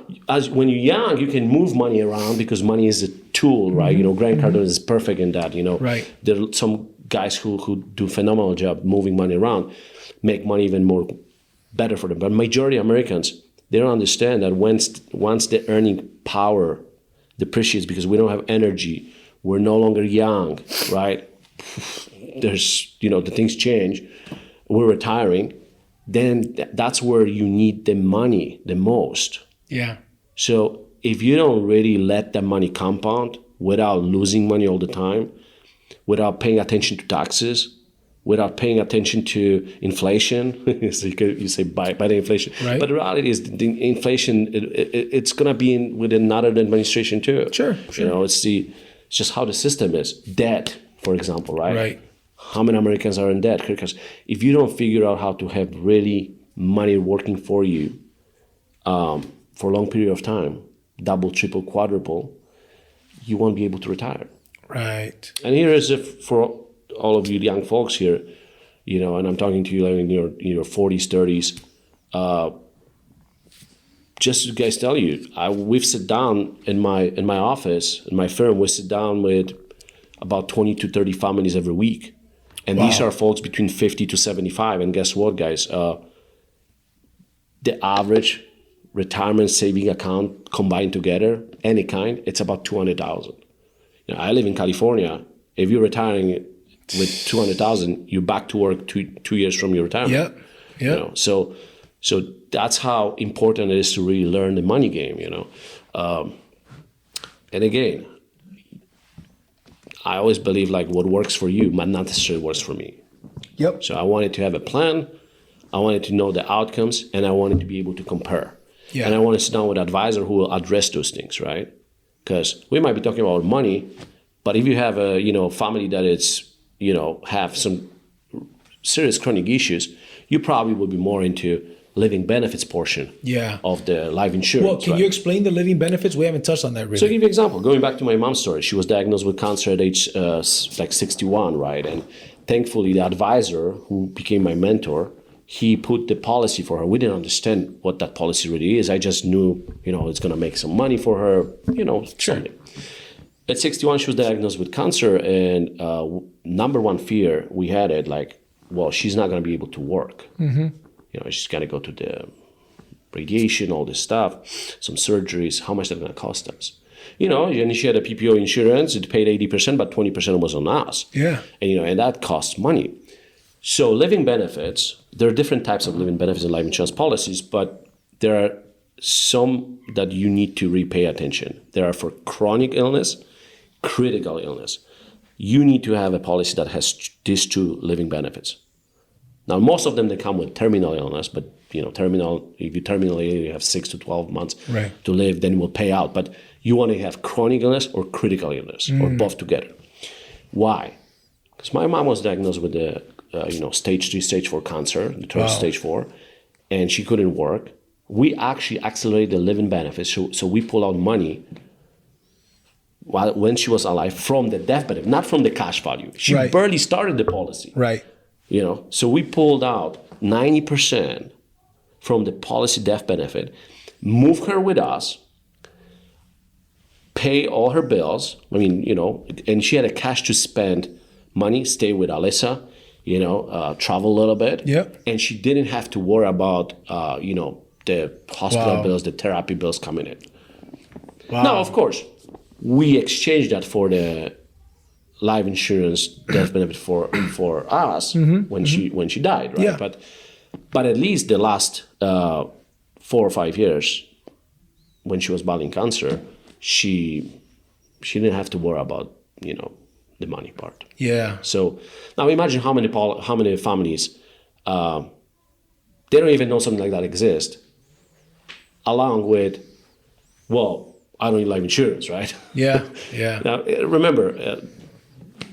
[SPEAKER 2] when you're young, you can move money around because money is a tool, right? Grant Cardone is perfect in that.
[SPEAKER 1] Right.
[SPEAKER 2] There are some guys who do a phenomenal job moving money around, make money even more better for them. But majority of Americans, they don't understand that once the earning power depreciates because we don't have energy, we're no longer young, right? There's the things change. We're retiring. Then that's where you need the money the most.
[SPEAKER 1] Yeah.
[SPEAKER 2] So if you don't really let the money compound without losing money all the time, without paying attention to taxes, without paying attention to inflation, so you say by the inflation. Right. But the reality is the inflation, it's going to be with another administration too.
[SPEAKER 1] Sure.
[SPEAKER 2] It's just how the system is. Debt, for example, right?
[SPEAKER 1] Right.
[SPEAKER 2] How many Americans are in debt? Because if you don't figure out how to have really money working for you for a long period of time, double, triple, quadruple, you won't be able to retire.
[SPEAKER 1] Right.
[SPEAKER 2] And here is for all of you young folks here, and I'm talking to you in your 40s, 30s. Just to guys tell you, we've sit down in my office, in my firm, we sit down with about 20 to 30 families every week. And these are folks between 50 to 75. And guess what, guys? the average retirement saving account combined together, any kind, it's about 200,000. I live in California. If you're retiring with 200,000, you're back to work 2 years from your retirement.
[SPEAKER 1] Yeah.
[SPEAKER 2] So that's how important it is to really learn the money game. And again, I always believe like what works for you might not necessarily works for me.
[SPEAKER 1] Yep.
[SPEAKER 2] So I wanted to have a plan. I wanted to know the outcomes, and I wanted to be able to compare.
[SPEAKER 1] Yeah.
[SPEAKER 2] And I want to sit down with an advisor who will address those things, right? Because we might be talking about money, but if you have a family that is have some serious chronic issues, you probably will be more into living benefits portion of the life insurance.
[SPEAKER 1] Well, can you explain the living benefits? We haven't touched on that really.
[SPEAKER 2] So I'll give you an example. Going back to my mom's story, she was diagnosed with cancer at age 61, right? And thankfully, the advisor who became my mentor, he put the policy for her. We didn't understand what that policy really is. I just knew, it's going to make some money for her, something. At 61, she was diagnosed with cancer, and number one fear we had she's not going to be able to work. Mm-hmm. She's got to go to the radiation, all this stuff, some surgeries. How much that's going to cost us? And she had a PPO insurance. It paid 80%, but 20% was on us.
[SPEAKER 1] Yeah.
[SPEAKER 2] And that costs money. So living benefits, there are different types of living benefits in life insurance policies, but there are some that you need to really pay attention. There are for chronic illness, critical illness. You need to have a policy that has these two living benefits. Now, most of them, they come with terminal illness, but if you're terminally ill, you have 6 to 12 months to live, then it will pay out. But you want to have chronic illness or critical illness, or both together. Why? Because my mom was diagnosed with the stage 3, stage 4 cancer, the third stage 4, and she couldn't work. We actually accelerated the living benefits, so we pull out money when she was alive from the death benefit, not from the cash value. She barely started the policy.
[SPEAKER 1] Right.
[SPEAKER 2] So we pulled out 90% from the policy death benefit, moved her with us, pay all her bills. And she had a cash to spend money, stay with Alyssa, travel a little bit.
[SPEAKER 1] Yep.
[SPEAKER 2] And she didn't have to worry about, the hospital bills, the therapy bills coming in.
[SPEAKER 1] Wow.
[SPEAKER 2] Now, of course, we exchanged that for the life insurance death benefit for us when she died, right?
[SPEAKER 1] Yeah.
[SPEAKER 2] But at least the last 4 or 5 years, when she was battling cancer, she didn't have to worry about the money part.
[SPEAKER 1] Yeah.
[SPEAKER 2] So now imagine how many families they don't even know something like that exists. Along with, I don't need life insurance, right?
[SPEAKER 1] Yeah. Yeah.
[SPEAKER 2] Now remember,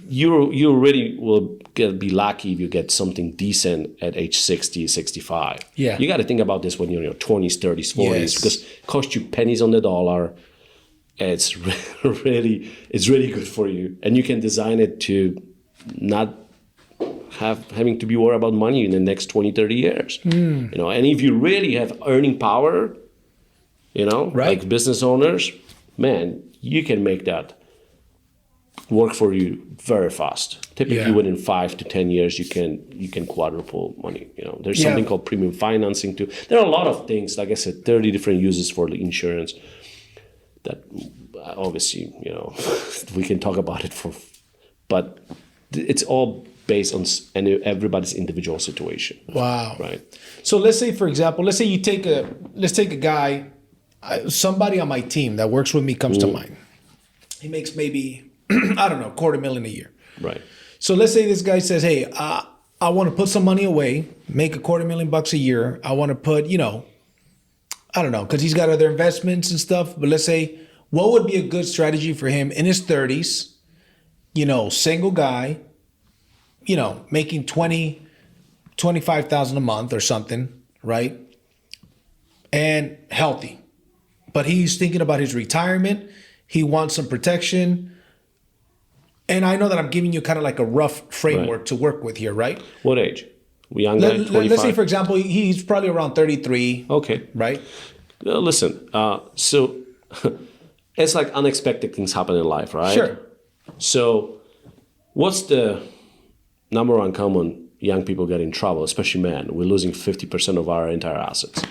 [SPEAKER 2] you already will be lucky if you get something decent at age 60, 65.
[SPEAKER 1] Yeah.
[SPEAKER 2] You got to think about this when you're in your 20s, 30s, 40s, because it costs you pennies on the dollar. It's really good for you, and you can design it to not having to be worried about money in the next 20, 30 years. And if you really have earning power, like business owners, man, you can make that work for you very fast. Typically within 5 to 10 years, you can quadruple money. There's something called premium financing too. There are a lot of things, like I said, 30 different uses for the insurance that obviously, we can talk about it but it's all based on everybody's individual situation.
[SPEAKER 1] Wow.
[SPEAKER 2] Right.
[SPEAKER 1] So let's say, for example, let's take a guy, somebody on my team that works with me comes to mind. He makes maybe, I don't know, $250,000 a year.
[SPEAKER 2] Right.
[SPEAKER 1] So let's say this guy says, hey, I want to put some money away, make $250,000 a year. I want to put, I don't know, because he's got other investments and stuff. But let's say, what would be a good strategy for him in his 30s, single guy, making $25,000 a month or something, right? And healthy. But he's thinking about his retirement. He wants some protection. And I know that I'm giving you kind of like a rough framework to work with here, right?
[SPEAKER 2] What age? Young guy, 25?
[SPEAKER 1] Let's say, for example, he's probably around 33.
[SPEAKER 2] Okay.
[SPEAKER 1] Right?
[SPEAKER 2] Listen, so it's like unexpected things happen in life, right?
[SPEAKER 1] Sure.
[SPEAKER 2] So what's the number one common young people get in trouble, especially men? We're losing 50% of our entire assets.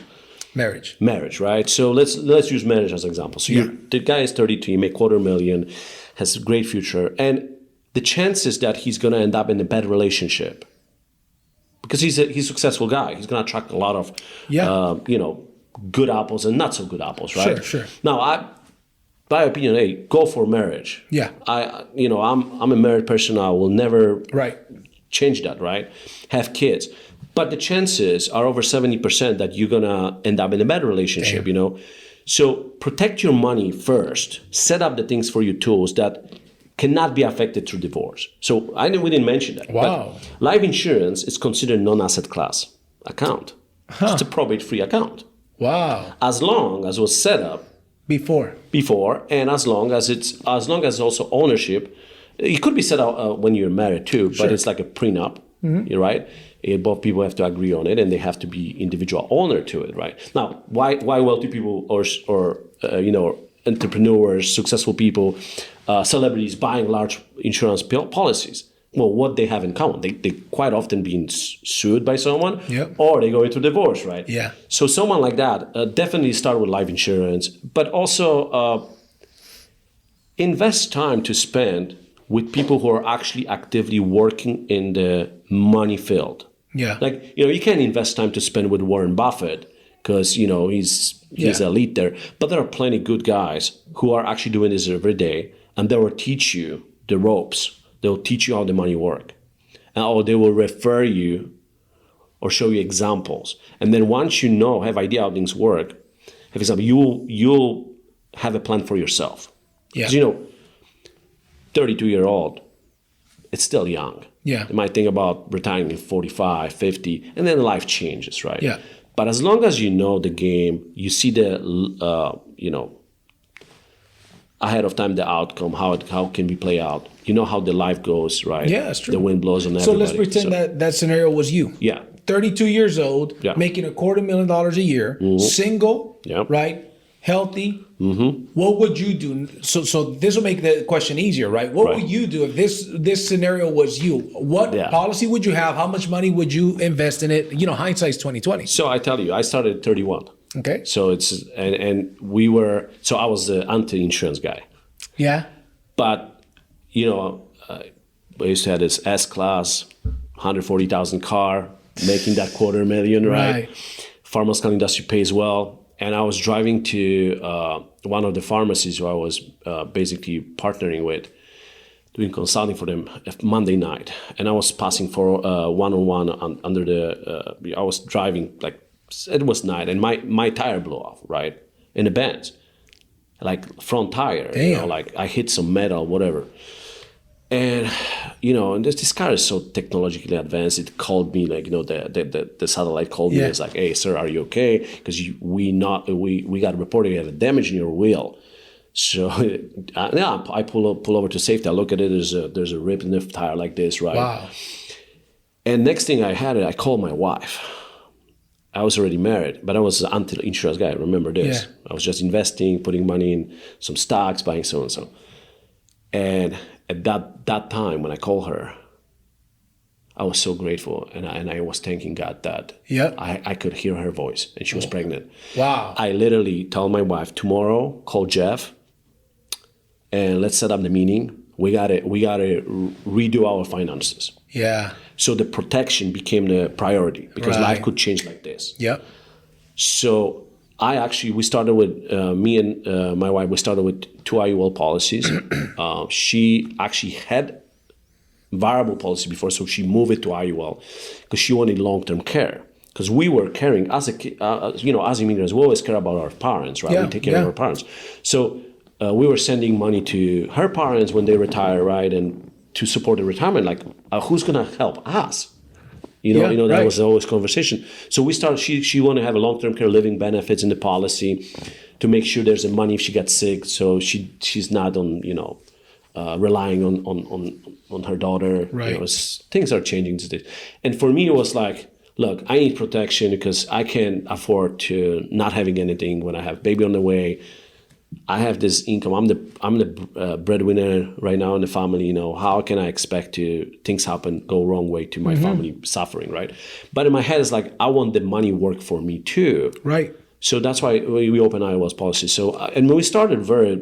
[SPEAKER 2] Marriage, right? So let's use marriage as an example. So the guy is 32, he make $250,000, has a great future, and the chances that he's going to end up in a bad relationship, because he's a successful guy, he's going to attract a lot of good apples and not so good apples, right?
[SPEAKER 1] Sure.
[SPEAKER 2] Now, my opinion, hey, go for marriage.
[SPEAKER 1] Yeah.
[SPEAKER 2] I'm a married person. I will never
[SPEAKER 1] Right.
[SPEAKER 2] change that, right? Have kids. But the chances are over 70% that you're going to end up in a bad relationship, So protect your money first. Set up the things for your tools that cannot be affected through divorce. So we didn't mention that.
[SPEAKER 1] Wow.
[SPEAKER 2] But life insurance is considered non-asset class account. It's a probate-free account.
[SPEAKER 1] Wow.
[SPEAKER 2] As long as it was set up
[SPEAKER 1] Before,
[SPEAKER 2] and as long as also ownership, it could be set up when you're married too, but it's like a prenup, you're right? Both people have to agree on it, and they have to be individual owner to it, right? Now, why wealthy people or entrepreneurs, successful people, celebrities buying large insurance policies? Well, what they have in common, they quite often being sued by someone, or they go into divorce, right?
[SPEAKER 1] Yeah.
[SPEAKER 2] So someone like that, definitely start with life insurance, but also invest time to spend with people who are actually actively working in the money field.
[SPEAKER 1] Yeah.
[SPEAKER 2] Like, you can't invest time to spend with Warren Buffett because, he's elite there. But there are plenty good guys who are actually doing this every day, and they will teach you the ropes. They'll teach you how the money work. Or they will refer you or show you examples. And then once you have idea how things work, for example, you'll have a plan for yourself.
[SPEAKER 1] Yeah.
[SPEAKER 2] Because, 32-year-old, it's still young.
[SPEAKER 1] Yeah.
[SPEAKER 2] They might think about retiring at 45, 50, and then life changes, right?
[SPEAKER 1] Yeah.
[SPEAKER 2] But as long as you know the game, you see the, ahead of time the outcome, how can we play out? You know how the life goes, right?
[SPEAKER 1] Yeah, that's true.
[SPEAKER 2] The wind blows on everybody.
[SPEAKER 1] So let's pretend that scenario was you.
[SPEAKER 2] Yeah.
[SPEAKER 1] 32 years old, making $250,000 a year, single, right? Healthy. What would you do? So this will make the question easier, right? What would you do if this scenario was you? What policy would you have? How much money would you invest in it? Hindsight's 2020.
[SPEAKER 2] So I tell you, I started at 31.
[SPEAKER 1] Okay.
[SPEAKER 2] So it's and we were I was the anti-insurance guy.
[SPEAKER 1] Yeah.
[SPEAKER 2] But I used to have this S-Class, 140,000 car, making that $250,000, right? Pharmaceutical industry pays well. And I was driving to one of the pharmacies who I was basically partnering with, doing consulting for them Monday night. And I was passing for one-on-one under I was driving, like, it was night, and my tire blew off, right? In the Benz. Like, front tire.
[SPEAKER 1] Damn.
[SPEAKER 2] Like, I hit some metal, whatever. And, and this car is so technologically advanced. It called me, like, the satellite called me. It's like, hey, sir, are you okay? Because we got reported you have a damage in your wheel. So, I pull over to safety. I look at it. There's a rip in the tire like this, right?
[SPEAKER 1] Wow.
[SPEAKER 2] And next thing I called my wife. I was already married, but I was an anti-insurance guy. Remember this?
[SPEAKER 1] Yeah.
[SPEAKER 2] I was just investing, putting money in some stocks, buying so and so. And at that time, when I called her, I was so grateful, and I was thanking God that I could hear her voice, and she was pregnant.
[SPEAKER 1] Wow!
[SPEAKER 2] I literally told my wife, tomorrow, call Jeff, and let's set up the meeting. We gotta redo our finances.
[SPEAKER 1] Yeah.
[SPEAKER 2] So the protection became the priority because life could change like this.
[SPEAKER 1] Yep.
[SPEAKER 2] So we started with, me and my wife, we started with 2 IUL policies. She actually had variable policy before, so she moved it to IUL because she wanted long-term care. Because we were caring, as immigrants, we always care about our parents, right? We take care of our parents. So we were sending money to her parents when they retire, right? And to support the retirement, like, who's going to help us? That was always conversation. So we started, she wanted to have a long-term care living benefits in the policy to make sure there's the money if she gets sick. So she's not on, relying on her daughter.
[SPEAKER 1] Right.
[SPEAKER 2] Things are changing today. And for me, it was like, look, I need protection because I can't afford to not having anything when I have baby on the way. I have this income. I'm the breadwinner right now in the family. How can I expect things happen, go wrong way to my family suffering, right? But in my head, it's like, I want the money work for me too.
[SPEAKER 1] Right.
[SPEAKER 2] So that's why we opened IOL's policy. So, and when we started very,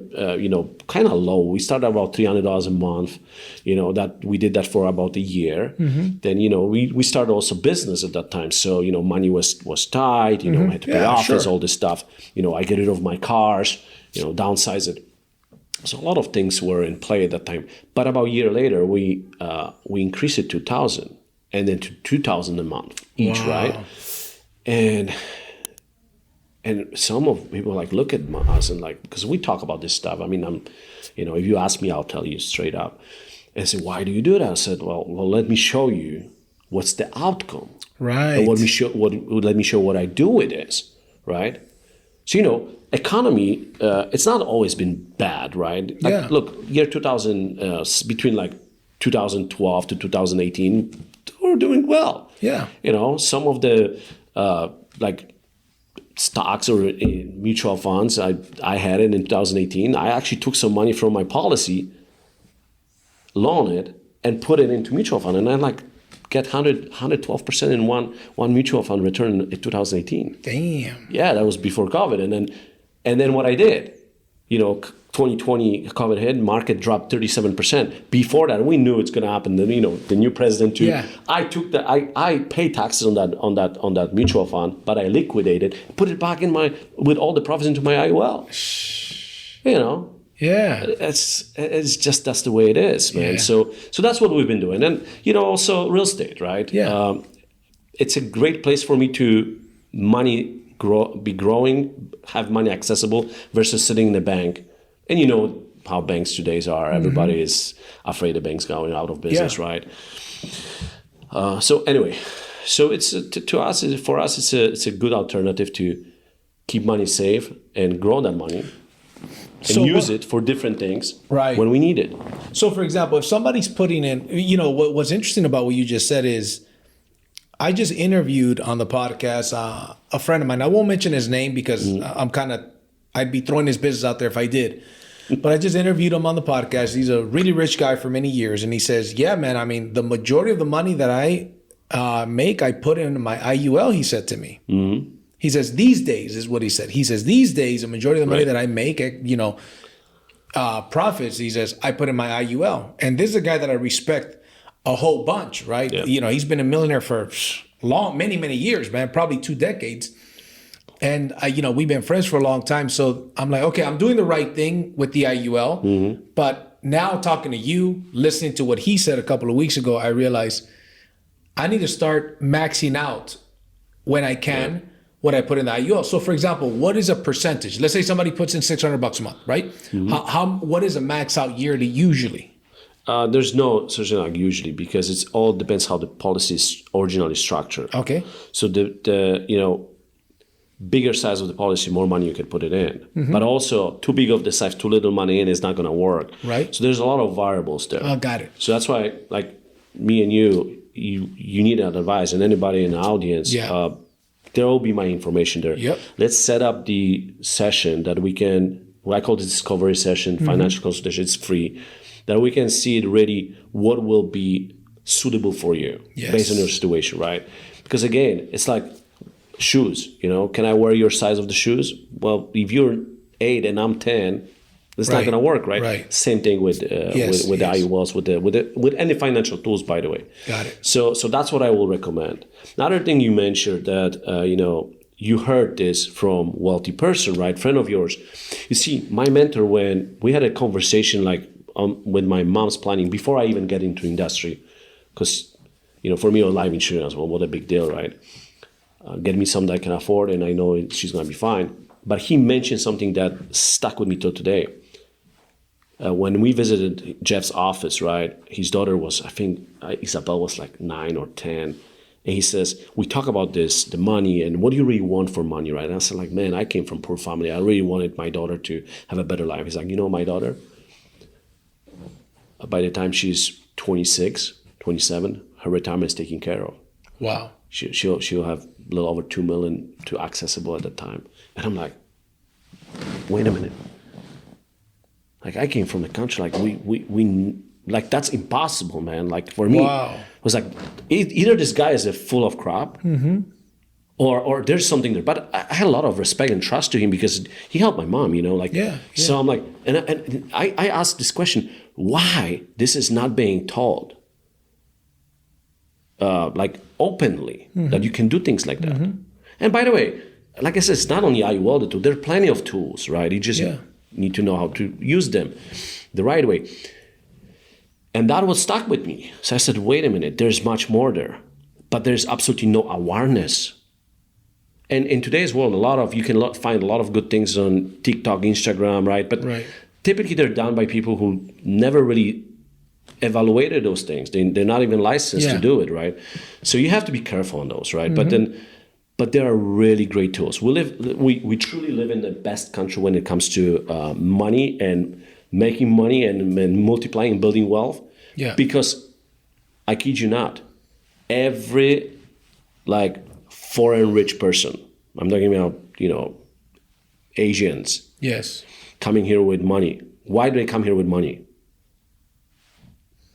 [SPEAKER 2] kind of low, we started about $300 a month, that we did that for about a year. Then, we started also business at that time. So, money was tight, I had to pay office, all this stuff. I get rid of my cars, downsize it. So a lot of things were in play at that time. But about a year later, we increased it to 1,000 and then to 2,000 a month each, right? And some of people look at us and because we talk about this stuff. I mean, if you ask me, I'll tell you straight up. And I said, why do you do that? I said, well, let me show you what's the outcome.
[SPEAKER 1] Right.
[SPEAKER 2] And let me show what I do with this, right? So, economy, it's not always been bad, right? Look, year 2000, between 2012 to 2018, we're doing well.
[SPEAKER 1] Yeah.
[SPEAKER 2] Some of the stocks or mutual funds, I had it in 2018. I actually took some money from my policy, loan it, and put it into mutual fund. And I get 112% in one mutual fund return in 2018.
[SPEAKER 1] Damn.
[SPEAKER 2] Yeah, that was before COVID. And then what I did, 2020 COVID hit, market dropped 37%. Before that, we knew it's going to happen. Then, the new president too.
[SPEAKER 1] Yeah.
[SPEAKER 2] I paid taxes on that mutual fund, but I liquidated, put it back with all the profits into my IOL.
[SPEAKER 1] Yeah.
[SPEAKER 2] It's just, that's the way it is, man.
[SPEAKER 1] Yeah.
[SPEAKER 2] So that's what we've been doing. And, also real estate, right?
[SPEAKER 1] Yeah.
[SPEAKER 2] It's a great place for me to be growing, have money accessible versus sitting in the bank. And how banks today are. Everybody is afraid the bank's going out of business, right? So anyway, it's for us, it's a good alternative to keep money safe and grow that money and use it for different things when we need it.
[SPEAKER 1] So, for example, if somebody's putting in, what's interesting about what you just said is, I just interviewed on the podcast a friend of mine. I won't mention his name because I'd be throwing his business out there if I did. But I just interviewed him on the podcast. He's a really rich guy for many years. And he says, yeah, man, I mean, the majority of the money that I make, I put into my IUL, he said to me. Mm-hmm. He says, these days is what he said. He says, these days, the majority of the money that I make, profits, he says, I put in my IUL. And this is a guy that I respect a whole bunch, right? Yeah. He's been a millionaire for many, many years, man, probably 2 decades. And, we've been friends for a long time. So I'm like, okay, I'm doing the right thing with the IUL. Mm-hmm. But now talking to you, listening to what he said a couple of weeks ago, I realized I need to start maxing out when I can what I put in the IUL. So for example, what is a percentage? Let's say somebody puts in $600 a month, right? Mm-hmm. What is a max out yearly usually?
[SPEAKER 2] There's no such thing like usually, because it all depends how the policy is originally structured.
[SPEAKER 1] Okay.
[SPEAKER 2] So the bigger size of the policy, more money you can put it in. Mm-hmm. But also too big of the size, too little money in is not going to work.
[SPEAKER 1] Right.
[SPEAKER 2] So there's a lot of variables there.
[SPEAKER 1] Oh, got it.
[SPEAKER 2] So that's why, me and you need that advice, and anybody in the audience, there will be my information there.
[SPEAKER 1] Yep.
[SPEAKER 2] Let's set up the session that we can, what I call the discovery session, financial consultation. It's free. That we can see it really what will be suitable for you based on your situation, right? Because again, it's like shoes, can I wear your size of the shoes? Well, if you're 8 and I'm 10, it's not going to work, right?
[SPEAKER 1] Right.
[SPEAKER 2] Same thing with the IULs, with any financial tools, by the way.
[SPEAKER 1] Got it.
[SPEAKER 2] So that's what I will recommend. Another thing you mentioned that, you heard this from wealthy person, right? Friend of yours. You see, my mentor, when we had a conversation with my mom's planning before I even get into industry, because for me, life insurance, well, what a big deal, right? Get me something I can afford, and I know she's gonna be fine. But he mentioned something that stuck with me till today. When we visited Jeff's office, right? His daughter was, I think, Isabel was 9 or 10, and he says, we talk about this, the money, and what do you really want for money, right? And I said, man, I came from poor family. I really wanted my daughter to have a better life. He's like, my daughter, by the time she's 26, 27, her retirement is taken care of.
[SPEAKER 1] Wow.
[SPEAKER 2] She'll have a little over $2 million to accessible at that time. And I'm like, wait a minute. I came from the country, we that's impossible, man. For me, it was either this guy is full of crap, or there's something there. But I had a lot of respect and trust to him because he helped my mom, like,
[SPEAKER 1] Yeah.
[SPEAKER 2] So I'm like, and I asked this question, why this is not being told, like openly, that you can do things like that. And by the way, like I said, it's not only IUL the tool. There are plenty of tools, right? You just need to know how to use them the right way. And that was stuck with me. So I said, wait a minute, there's much more there. But there's absolutely no awareness. And in today's world, you can find a lot of good things on TikTok, Instagram, right? But typically they're done by people who never really evaluated those things. They're not even licensed to do it, right? So you have to be careful on those, right? But there are really great tools. We truly live in the best country when it comes to money and making money and multiplying and building wealth.
[SPEAKER 1] Yeah.
[SPEAKER 2] Because I kid you not, every foreign rich person, I'm talking about, Asians.
[SPEAKER 1] Yes.
[SPEAKER 2] Coming here with money. Why do they come here with money?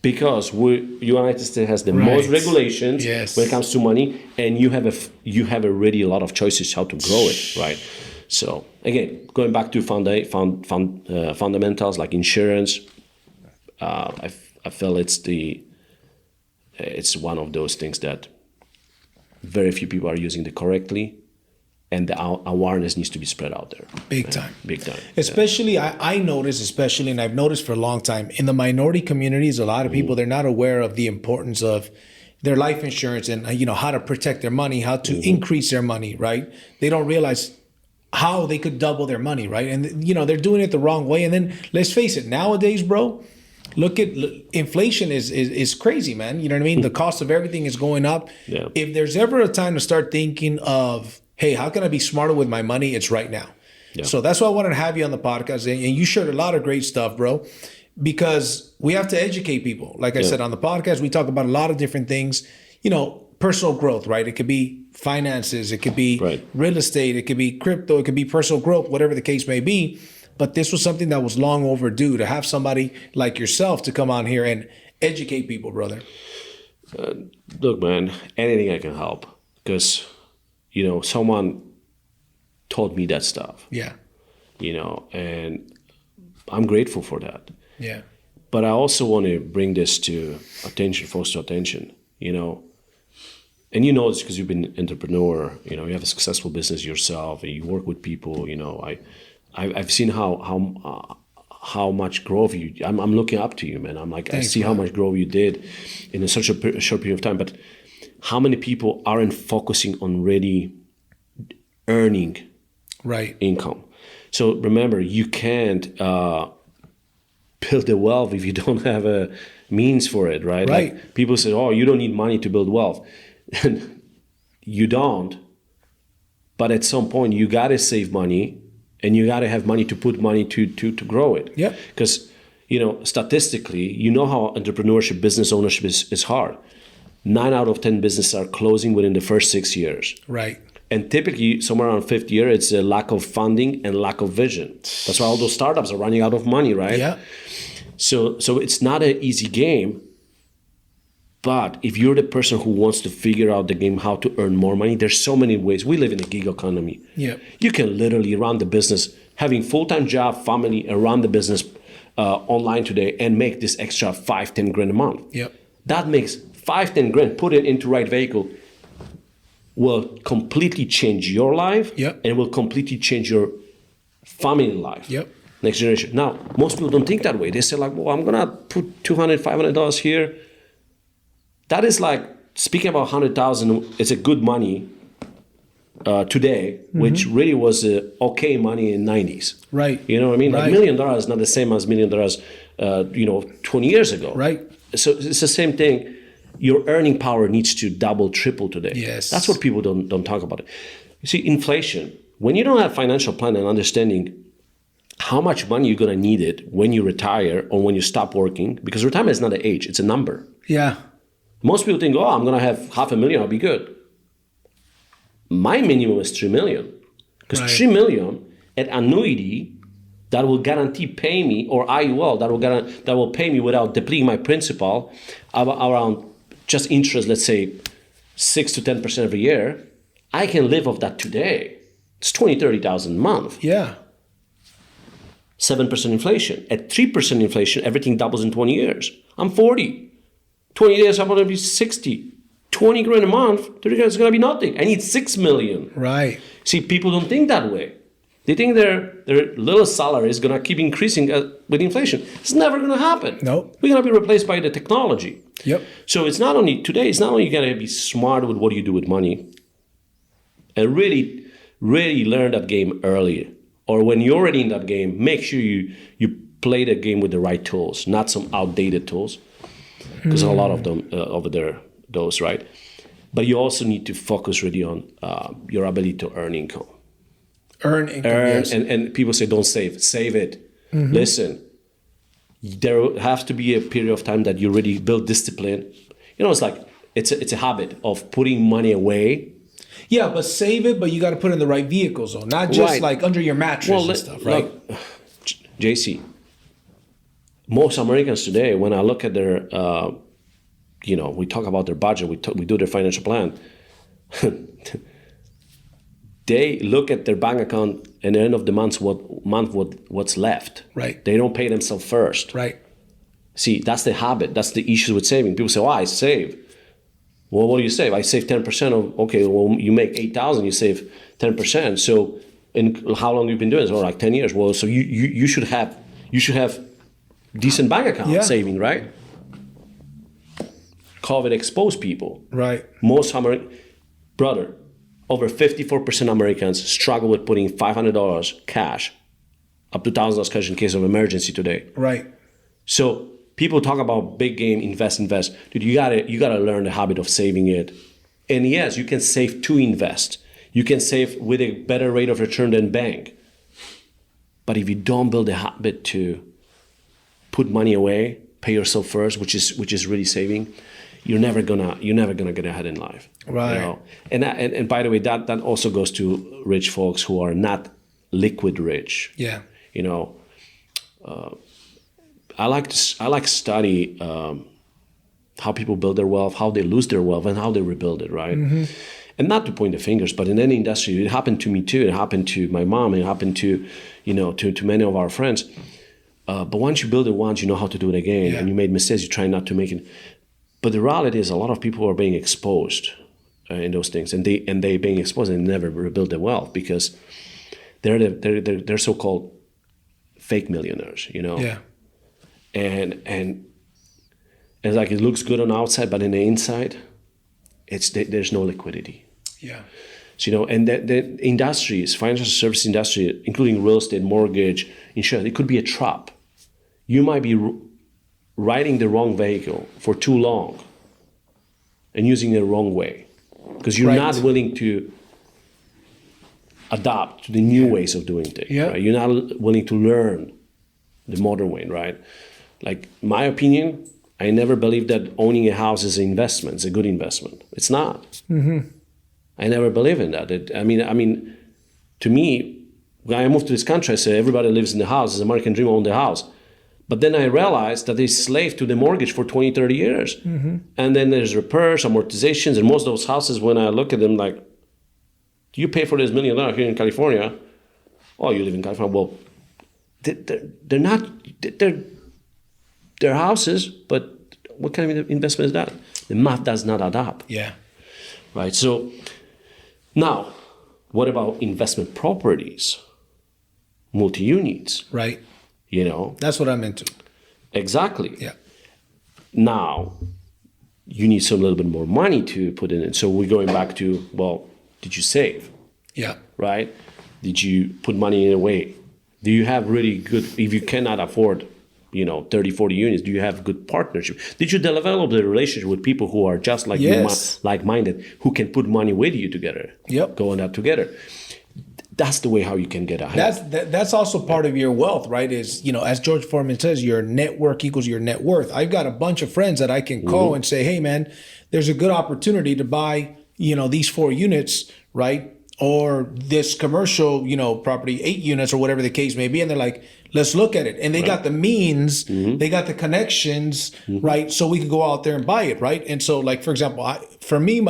[SPEAKER 2] Because United States has the most regulations when it comes to money, and you have already a lot of choices how to grow it, right? So again, going back to fundamentals like insurance, I feel it's one of those things that very few people are using it correctly, and the awareness needs to be spread out there.
[SPEAKER 1] Big time.
[SPEAKER 2] Especially,
[SPEAKER 1] I notice, and I've noticed for a long time, in the minority communities, a lot of people, they're not aware of the importance of their life insurance and, how to protect their money, how to increase their money, right? They don't realize how they could double their money, right? And, they're doing it the wrong way. And then let's face it, nowadays, bro, look, inflation is crazy, man. You know what I mean? The cost of everything is going up.
[SPEAKER 2] Yeah.
[SPEAKER 1] If there's ever a time to start thinking of, hey, how can I be smarter with my money? It's right now. Yeah. So that's why I wanted to have you on the podcast. And you shared a lot of great stuff, bro, because we have to educate people. Like I said, on the podcast, we talk about a lot of different things, personal growth, right? It could be finances. It could be real estate. It could be crypto. It could be personal growth, whatever the case may be. But this was something that was long overdue, to have somebody like yourself to come on here and educate people, brother.
[SPEAKER 2] Look, man, anything I can help, because someone told me that stuff.
[SPEAKER 1] Yeah.
[SPEAKER 2] And I'm grateful for that.
[SPEAKER 1] Yeah.
[SPEAKER 2] But I also want to bring this to folks' attention, And this because you've been an entrepreneur, you have a successful business yourself, and you work with people, I've seen how much growth I'm looking up to you, man. I'm like, thanks, I see how much growth you did in such a short period of time, but how many people aren't focusing on really earning income? So remember, you can't build the wealth if you don't have a means for it, right? Like people say, oh, you don't need money to build wealth. You don't. But at some point, you got to save money, and you got to have money to put money to grow it.
[SPEAKER 1] Yeah.
[SPEAKER 2] Because, statistically, how entrepreneurship, business ownership is hard. 9 out of 10 businesses are closing within the first 6 years.
[SPEAKER 1] Right.
[SPEAKER 2] And typically, somewhere around 5th year, it's a lack of funding and lack of vision. That's why all those startups are running out of money, right?
[SPEAKER 1] Yeah.
[SPEAKER 2] So it's not an easy game. But if you're the person who wants to figure out the game, how to earn more money, there's so many ways. We live in a gig economy.
[SPEAKER 1] Yeah.
[SPEAKER 2] You can literally run the business, having full-time job, family, and run the business online today and make this extra 5-10 grand a month.
[SPEAKER 1] Yep.
[SPEAKER 2] That makes 5-10 grand, put it into right vehicle, will completely change your life.
[SPEAKER 1] Yep.
[SPEAKER 2] And will completely change your family life.
[SPEAKER 1] Yep.
[SPEAKER 2] Next generation. Now, most people don't think that way. They say like, well, I'm gonna put $200, $500 here. That is like, speaking about 100,000, it's a good money today, which really was okay money in 90s.
[SPEAKER 1] Right.
[SPEAKER 2] You know what I mean? Like $1 million is not the same as $1 million, 20 years ago.
[SPEAKER 1] Right.
[SPEAKER 2] So it's the same thing. Your earning power needs to double, triple today.
[SPEAKER 1] Yes.
[SPEAKER 2] That's what people don't talk about. You see, inflation, when you don't have financial plan and understanding how much money you're going to need it when you retire or when you stop working, because retirement is not an age, it's a number.
[SPEAKER 1] Yeah.
[SPEAKER 2] Most people think, oh, I'm going to have $500,000, I'll be good. My minimum is $3 million. Because $3 million at annuity that will guarantee pay me, or IUL that will pay me without depleting my principal around just interest, let's say 6 to 10% every year. I can live off that today. It's 20, 30,000 a month.
[SPEAKER 1] Yeah.
[SPEAKER 2] 7% inflation. At 3% inflation, everything doubles in 20 years. I'm 40. 20 years, I'm going to be 60. 20 grand a month, 30 grand is going to be nothing. I need 6 million.
[SPEAKER 1] Right.
[SPEAKER 2] See, people don't think that way. They think their little salary is going to keep increasing with inflation. It's never going to happen.
[SPEAKER 1] Nope.
[SPEAKER 2] We're going to be replaced by the technology.
[SPEAKER 1] Yep.
[SPEAKER 2] So it's not only you got to be smart with what you do with money and really, really learn that game early. Or when you're already in that game, make sure you play the game with the right tools, not some outdated tools. Because a lot of them over there, those, right? But you also need to focus really on your ability to earn income.
[SPEAKER 1] Earn income, yes.
[SPEAKER 2] And people say, don't save. Save it. Listen, there has to be a period of time that you really build discipline. You know, it's like, it's a habit of putting money away.
[SPEAKER 1] Yeah, but save it, but you got to put it in the right vehicles, though. Not just
[SPEAKER 2] Right.
[SPEAKER 1] like under your mattress and stuff, right?
[SPEAKER 2] Look, JC, most Americans today, when I look at their, we talk about their budget, we do their financial plan. They look at their bank account at the end of the month, what's left.
[SPEAKER 1] Right.
[SPEAKER 2] They don't pay themselves first.
[SPEAKER 1] Right.
[SPEAKER 2] See, that's the habit. That's the issue with saving. People say, I save. Well, what do you save? I save 10% of, okay, well, you make 8,000, you save 10%. So in how long have you been doing this? Oh, like 10 years. Well, so you should have decent bank account saving, right? COVID exposed people.
[SPEAKER 1] Right.
[SPEAKER 2] Most brother, over 54% Americans struggle with putting $500 cash, up to $1,000 cash in case of emergency today.
[SPEAKER 1] Right.
[SPEAKER 2] So people talk about big game, invest. Dude, you gotta learn the habit of saving it. And yes, you can save to invest. You can save with a better rate of return than bank. But if you don't build a habit to put money away, pay yourself first, which is really saving, you're never gonna get ahead in life.
[SPEAKER 1] Right.
[SPEAKER 2] You know? And by the way, that also goes to rich folks who are not liquid rich.
[SPEAKER 1] Yeah.
[SPEAKER 2] You know, I like study how people build their wealth, how they lose their wealth, and how they rebuild it, right? And not to point the fingers, but in any industry, it happened to me too. It happened to my mom. It happened to many of our friends. But once you build it once, you know how to do it again. And you made mistakes, you try not to make it. But the reality is, a lot of people are being exposed in those things, and they being exposed and never rebuild their wealth because they're so-called fake millionaires, you know.
[SPEAKER 1] Yeah.
[SPEAKER 2] And it's like it looks good on the outside, but in the inside, there's no liquidity.
[SPEAKER 1] Yeah.
[SPEAKER 2] So, you know, and the industries, financial service industry, including real estate, mortgage, insurance, it could be a trap. You might be riding the wrong vehicle for too long and using it the wrong way because you're not willing to adapt to the new ways of doing things.
[SPEAKER 1] Yeah.
[SPEAKER 2] Right? You're not willing to learn the modern way, right? Like, my opinion, I never believed that owning a house is an investment. It's a good investment. It's not. I never believe in that. I mean, to me, when I moved to this country, I said everybody lives in the house. It's an American dream, own the house. But then I realized that they're slave to the mortgage for 20, 30 years. And then there's repairs, amortizations, and most of those houses, when I look at them, like, do you pay for this $1 million here in California? Oh, you live in California. Well, they're not, they're houses, but what kind of investment is that? The math does not add up.
[SPEAKER 1] Yeah.
[SPEAKER 2] Right. So now, what about investment properties? Multi-units.
[SPEAKER 1] Right.
[SPEAKER 2] You know?
[SPEAKER 1] That's what I'm into.
[SPEAKER 2] Exactly.
[SPEAKER 1] Yeah.
[SPEAKER 2] Now, you need some little bit more money to put in it. So we're going back to, well, did you save?
[SPEAKER 1] Yeah.
[SPEAKER 2] Right? Did you put money in a way? Do you have really good, if you cannot afford, 30, 40 units, do you have good partnership? Did you develop the relationship with people who are just like you, like-minded, who can put money with you together?
[SPEAKER 1] Yep.
[SPEAKER 2] Going out together. That's the way how you can get ahead.
[SPEAKER 1] That's also part of your wealth, right? Is, as George Foreman says, your network equals your net worth. I've got a bunch of friends that I can call and say, hey, man, there's a good opportunity to buy, these 4 units, right? Or this commercial, property, 8 units or whatever the case may be. And they're like, let's look at it. And they got the means, they got the connections, right? So we could go out there and buy it, right? And so, like, for example, for me,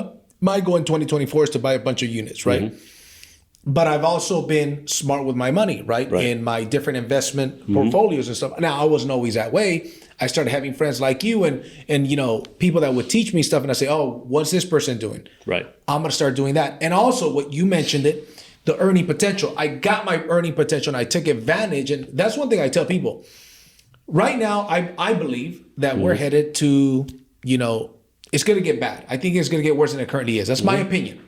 [SPEAKER 1] my goal in 2024 is to buy a bunch of units, right? But I've also been smart with my money, right? In my different investment portfolios and stuff. Now, I wasn't always that way. I started having friends like you and you know, people that would teach me stuff, and I say, oh, what's this person doing?
[SPEAKER 2] Right.
[SPEAKER 1] I'm gonna start doing that. And also what you mentioned the earning potential. I got my earning potential and I took advantage. And that's one thing I tell people. Right now, I believe that we're headed to, you know, it's gonna get bad. I think it's gonna get worse than it currently is. That's my opinion.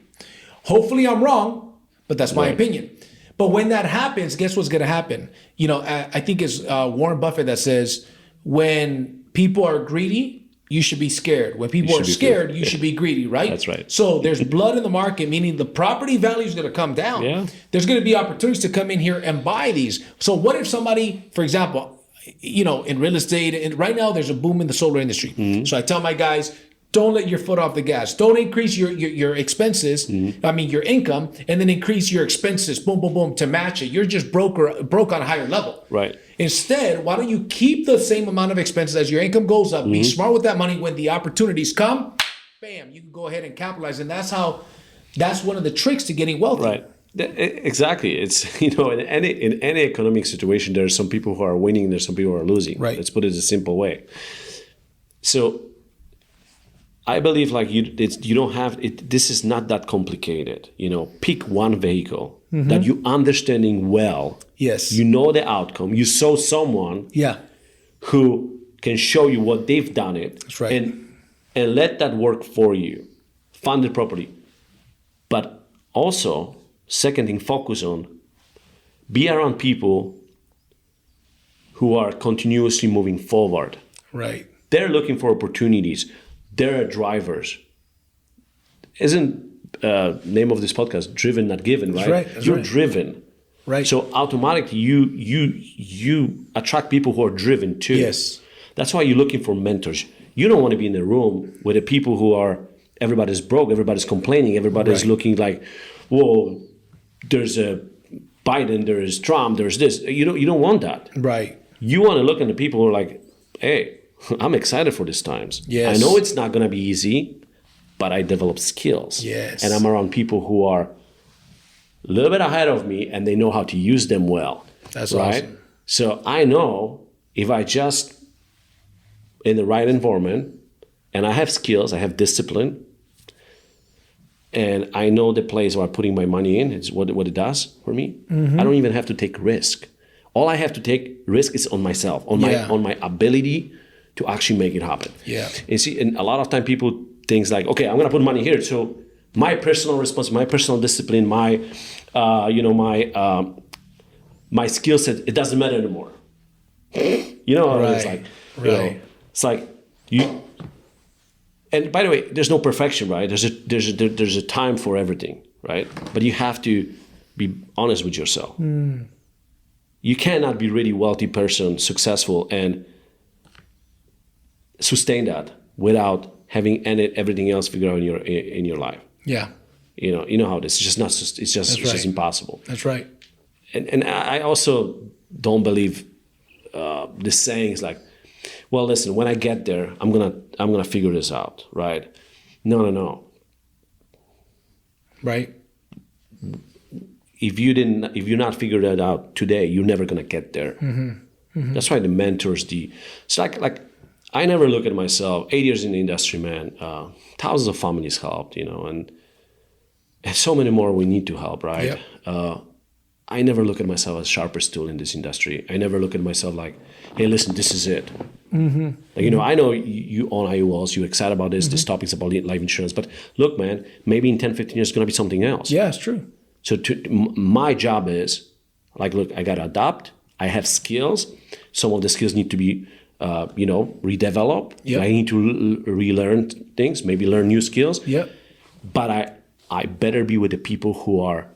[SPEAKER 1] Hopefully I'm wrong, but that's my opinion. But when that happens, guess what's gonna happen? You know, I think it's Warren Buffett that says, when people are greedy, you should be scared. When people are scared, you should be greedy, right?
[SPEAKER 2] That's right.
[SPEAKER 1] So there's blood in the market, meaning the property value is going to come down.
[SPEAKER 2] Yeah.
[SPEAKER 1] There's going to be opportunities to come in here and buy these. So what if somebody, for example, you know, in real estate, and right now there's a boom in the solar industry. So I tell my guys, don't let your foot off the gas. Don't increase your expenses, I mean your income, and then increase your expenses, boom, boom, boom, to match it. You're just broke on a higher level.
[SPEAKER 2] Right.
[SPEAKER 1] Instead, why don't you keep the same amount of expenses as your income goes up? Be smart with that money. When the opportunities come, bam, you can go ahead and capitalize. And that's one of the tricks to getting wealthy.
[SPEAKER 2] Right. Exactly. It's, you know, in any economic situation, there are some people who are winning, there's some people who are losing.
[SPEAKER 1] Right.
[SPEAKER 2] Let's put it a simple way. So I believe like you don't have it. This is not that complicated. You know, pick one vehicle that you understanding well.
[SPEAKER 1] Yes.
[SPEAKER 2] You know the outcome. You saw someone who can show you what they've done it.
[SPEAKER 1] That's right.
[SPEAKER 2] And let that work for you. Fund it properly. But also, second thing, focus on be around people who are continuously moving forward.
[SPEAKER 1] Right.
[SPEAKER 2] They're looking for opportunities. They're drivers. Isn't name of this podcast driven, not given, right?
[SPEAKER 1] That's right.
[SPEAKER 2] You're driven.
[SPEAKER 1] Right.
[SPEAKER 2] So automatically you attract people who are driven too.
[SPEAKER 1] Yes.
[SPEAKER 2] That's why you're looking for mentors. You don't want to be in a room with the people who are, everybody's broke, everybody's complaining, everybody's looking like, whoa, there's a Biden, there's Trump, there's this. You don't want that.
[SPEAKER 1] Right.
[SPEAKER 2] You want to look at the people who are like, hey, I'm excited for these times.
[SPEAKER 1] Yes.
[SPEAKER 2] I know it's not going to be easy, but I develop skills.
[SPEAKER 1] Yes.
[SPEAKER 2] And I'm around people who are a little bit ahead of me and they know how to use them well.
[SPEAKER 1] That's
[SPEAKER 2] right.
[SPEAKER 1] awesome.
[SPEAKER 2] So I know if I just in the right environment and I have skills, I have discipline, and I know the place where I'm putting my money in, it's what it does for me. I don't even have to take risk. All I have to take risk is on myself, on my ability to actually make it happen.
[SPEAKER 1] Yeah.
[SPEAKER 2] And see, and a lot of time people think like, okay, I'm gonna put money here. So my personal responsibility, my personal discipline, my skill set, it doesn't matter anymore. You know, it's like, you know, it's like you. And by the way, there's no perfection, right? There's a time for everything, right? But you have to be honest with yourself. You cannot be really wealthy person, successful, and sustain that without having everything else figured out in your life.
[SPEAKER 1] Yeah.
[SPEAKER 2] You know how it is. It's just impossible.
[SPEAKER 1] That's right.
[SPEAKER 2] And I also don't believe the sayings like, well, listen, when I get there, I'm gonna figure this out, right? No.
[SPEAKER 1] Right.
[SPEAKER 2] If you're not figured that out today, you're never gonna get there. That's why the mentors, it's like I never look at myself. 8 years in the industry, man. Thousands of families helped, you know, and so many more we need to help, right?
[SPEAKER 1] Yep.
[SPEAKER 2] I never look at myself as sharpest tool in this industry. I never look at myself like, hey, listen, this is it. Like, you know, I know you own IULs, you're excited about this topics about life insurance, but look, man, maybe in 10, 15 years, it's going to be something else.
[SPEAKER 1] Yeah, it's true.
[SPEAKER 2] So my job is, like, look, I got to adapt. I have skills. Some of the skills need to be, redeveloped.
[SPEAKER 1] Yep.
[SPEAKER 2] I need to relearn things, maybe learn new skills.
[SPEAKER 1] Yep.
[SPEAKER 2] But I better be with the people who are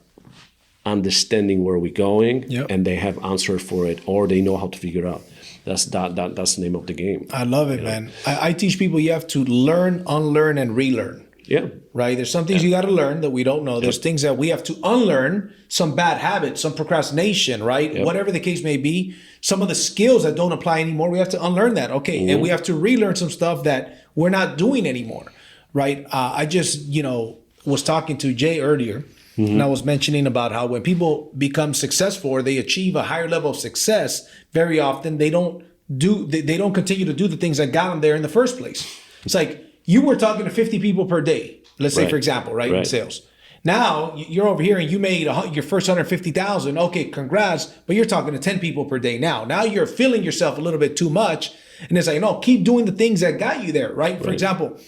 [SPEAKER 2] understanding where we're going, and they have answer for it, or they know how to figure out. That's the name of the game.
[SPEAKER 1] I love it, man. I teach people you have to learn, unlearn, and relearn.
[SPEAKER 2] Yeah.
[SPEAKER 1] Right? There's some things you got to learn that we don't know. There's things that we have to unlearn, some bad habits, some procrastination, right? Whatever the case may be. Some of the skills that don't apply anymore, we have to unlearn that. Okay. And we have to relearn some stuff that we're not doing anymore, right? I just, was talking to Jay earlier, and I was mentioning about how when people become successful or they achieve a higher level of success, very often they don't continue to do the things that got them there in the first place. It's like you were talking to 50 people per day, let's say, for example, right, in sales. Now you're over here and you made your first 150,000. Okay, congrats, but you're talking to 10 people per day now. Now you're feeling yourself a little bit too much, and it's like, no, keep doing the things that got you there, right? For example,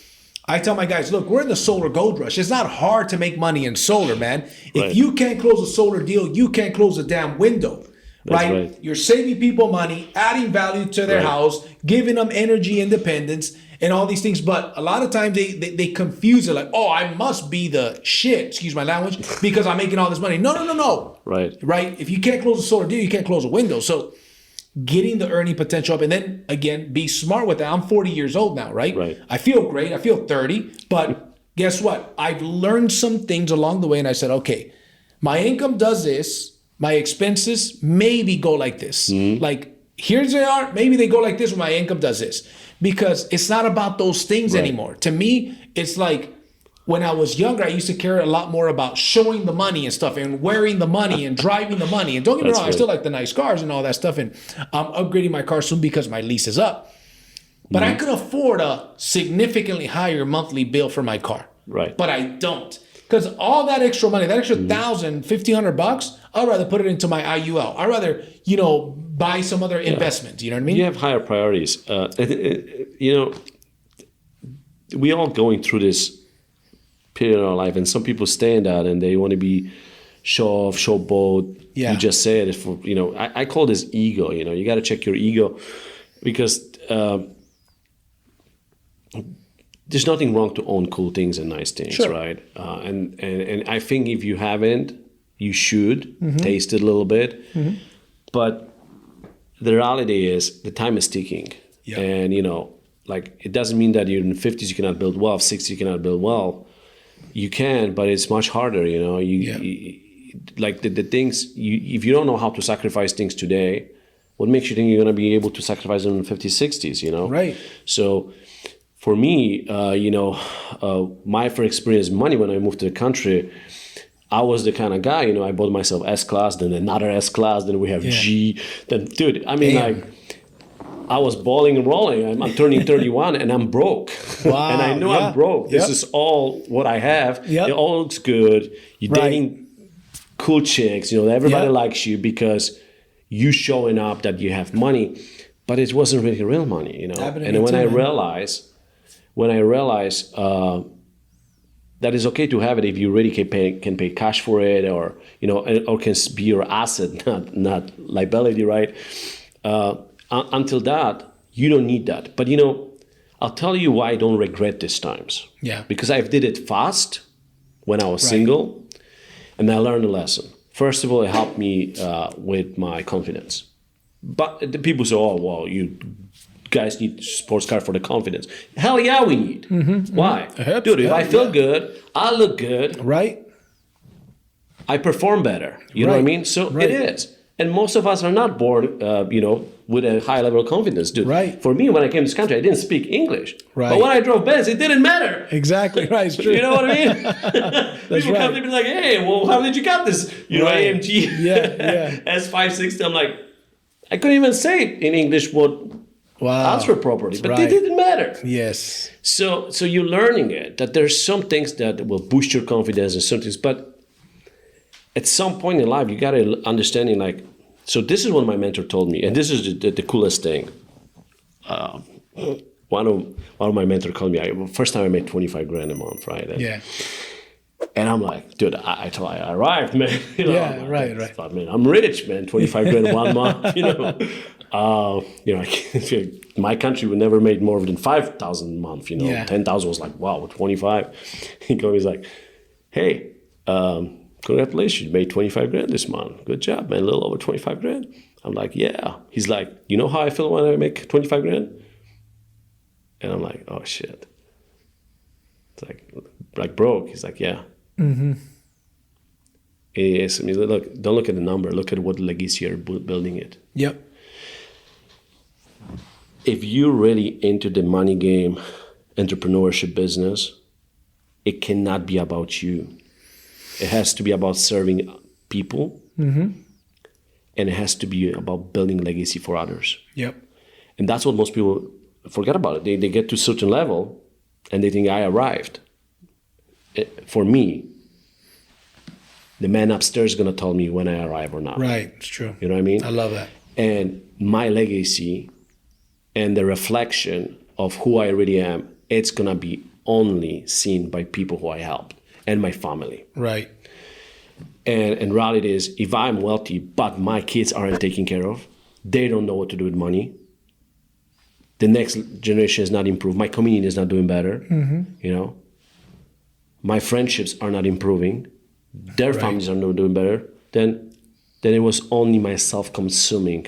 [SPEAKER 1] I tell my guys, look, we're in the solar gold rush. It's not hard to make money in solar, man. If you can't close a solar deal, you can't close a damn window. Right? You're saving people money, adding value to their house, giving them energy independence, and all these things. But a lot of times they confuse it like, oh, I must be the shit, excuse my language, because I'm making all this money. No. Right. If you can't close a solar deal, you can't close a window. So getting the earning potential up, and then again, be smart with that. I'm 40 years old now, right? I feel great. I feel 30. But guess what? I've learned some things along the way, and I said, okay, my income does this. My expenses maybe go like this. Like, here's they are. Maybe they go like this when my income does this. Because it's not about those things anymore. To me, it's like when I was younger, I used to care a lot more about showing the money and stuff and wearing the money and driving the money. And don't get me wrong, I still like the nice cars and all that stuff. And I'm upgrading my car soon because my lease is up. But I could afford a significantly higher monthly bill for my car. But I don't. Because all that extra money, that extra $1,000, $1,500, I'd rather put it into my IUL. I'd rather, buy some other investment. You know what I mean?
[SPEAKER 2] You have higher priorities. We all going through this period in our life, and some people stand out and they want to be show off, show bold. You just said it I call this ego. You got to check your ego because there's nothing wrong to own cool things and nice things, right? And I think if you haven't, you should taste it a little bit. But the reality is the time is ticking. And, it doesn't mean that you're in the 50s, you cannot build wealth, 60s, you cannot build wealth. You can, but it's much harder, like the things, if you don't know how to sacrifice things today, what makes you think you're going to be able to sacrifice them in the 50s, 60s,
[SPEAKER 1] Right.
[SPEAKER 2] So for me, my first experience money when I moved to the country, I was the kind of guy, I bought myself S-Class, then another S-Class, then we have G. Then, dude, I mean, I was balling and rolling. I'm turning 31 and I'm broke.
[SPEAKER 1] Wow.
[SPEAKER 2] And I know I'm broke. This is all what I have. It all looks good. You're dating cool chicks. Everybody likes you because you showing up that you have money. But it wasn't really real money, And when I realized that it's okay to have it if you really can pay cash for it, or or can be your asset, not liability, right? Until that, you don't need that. But I'll tell you why I don't regret these times. Because I did it fast when I was single, and I learned a lesson. First of all, it helped me with my confidence. But the people say, "Oh, well, you guys need sports car for the confidence." Hell yeah, we need. Why? Dude, if I feel good, I look good.
[SPEAKER 1] Right.
[SPEAKER 2] I perform better. You know what I mean? So it is. And most of us are not born, with a high level of confidence, dude.
[SPEAKER 1] Right.
[SPEAKER 2] For me, when I came to this country, I didn't speak English. Right. But when I drove Benz, it didn't matter.
[SPEAKER 1] Exactly. Right. It's true.
[SPEAKER 2] You know what I mean? People come to me like, "Hey, well, how did you get this? AMG S560." I'm like, I couldn't even say it in English what answer properly, but it didn't matter.
[SPEAKER 1] Yes.
[SPEAKER 2] So you're learning it, that there's some things that will boost your confidence and some things, but at some point in life, you got to understanding so this is what my mentor told me, and this is the coolest thing. One of my mentors called me, first time I made 25 grand a month, right? And I'm like, dude, I arrived, man.
[SPEAKER 1] Right.
[SPEAKER 2] Thought, man, I'm rich, man. 25 grand 1 month, my country would never made more than 5,000 a month, 10,000 was like, wow, 25. He's like, hey, congratulations, you made 25 grand this month. Good job, man, a little over 25 grand. I'm like, yeah. He's like, you know how I feel when I make 25 grand? And I'm like, oh, shit. It's like broke. He's like, yeah. Yes, I mean, look, don't look at the number. Look at what legacy you're building it.
[SPEAKER 1] Yep.
[SPEAKER 2] If you're really into the money game, entrepreneurship business, it cannot be about you. It has to be about serving people, and it has to be about building legacy for others.
[SPEAKER 1] Yep.
[SPEAKER 2] And that's what most people forget about it. They get to a certain level, and they think I arrived. For me, the man upstairs is going to tell me when I arrive or not.
[SPEAKER 1] Right. It's true.
[SPEAKER 2] You know what I mean?
[SPEAKER 1] I love that.
[SPEAKER 2] And my legacy and the reflection of who I really am, it's going to be only seen by people who I helped and my family.
[SPEAKER 1] Right.
[SPEAKER 2] And reality is, if I'm wealthy, but my kids aren't taken care of, they don't know what to do with money, the next generation is not improved. My community is not doing better. You know, my friendships are not improving. Their families are not doing better. Then it was only my self-consuming,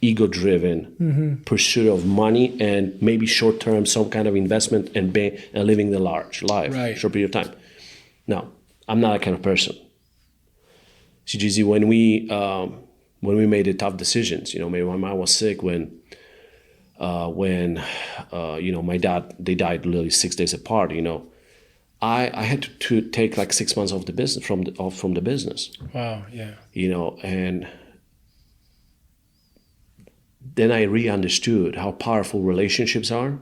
[SPEAKER 2] ego-driven pursuit of money and maybe short-term some kind of investment and living the large life, short period of time. Now, I'm not that kind of person. CGZ, when we made the tough decisions, you know, maybe when I was sick, when you know, my dad, they died literally 6 days apart, you know, I had to take like 6 months off the business from the business.
[SPEAKER 1] Wow. Yeah.
[SPEAKER 2] You know, and then I really understood how powerful relationships are,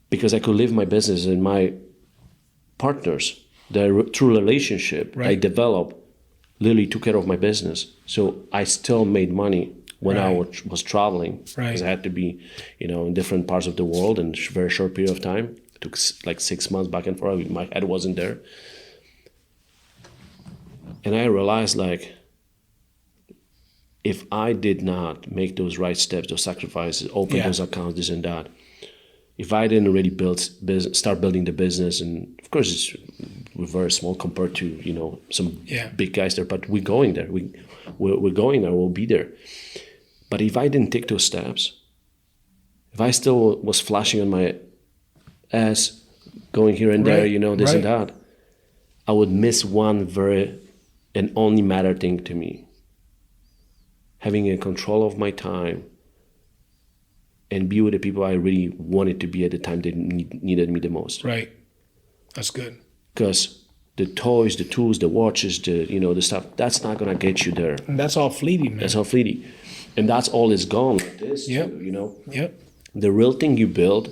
[SPEAKER 2] because I could live my business and my partners, the true relationship I developed literally took care of my business. So I still made money when I was traveling, because I had to be, you know, in different parts of the world in a very short period of time. It took like 6 months back and forth. My head wasn't there. And I realized, like, if I did not make those right steps, those sacrifices, open those accounts, this and that, if I didn't already start building the business, and of course we're very small compared to, you know, some big guys there, but we're going there. We're going there. We'll be there. But if I didn't take those steps, if I still was flashing on my ass, going here and there, you know, this and that, I would miss one very and only matter thing to me: having a control of my time and be with the people I really wanted to be at the time they needed me the most.
[SPEAKER 1] Right. That's good.
[SPEAKER 2] Because the toys, the tools, the watches, the stuff, that's not gonna get you there.
[SPEAKER 1] And that's all fleeting, man.
[SPEAKER 2] That's all fleeting. And that's all is gone like this, too, you know?
[SPEAKER 1] Yep.
[SPEAKER 2] The real thing you build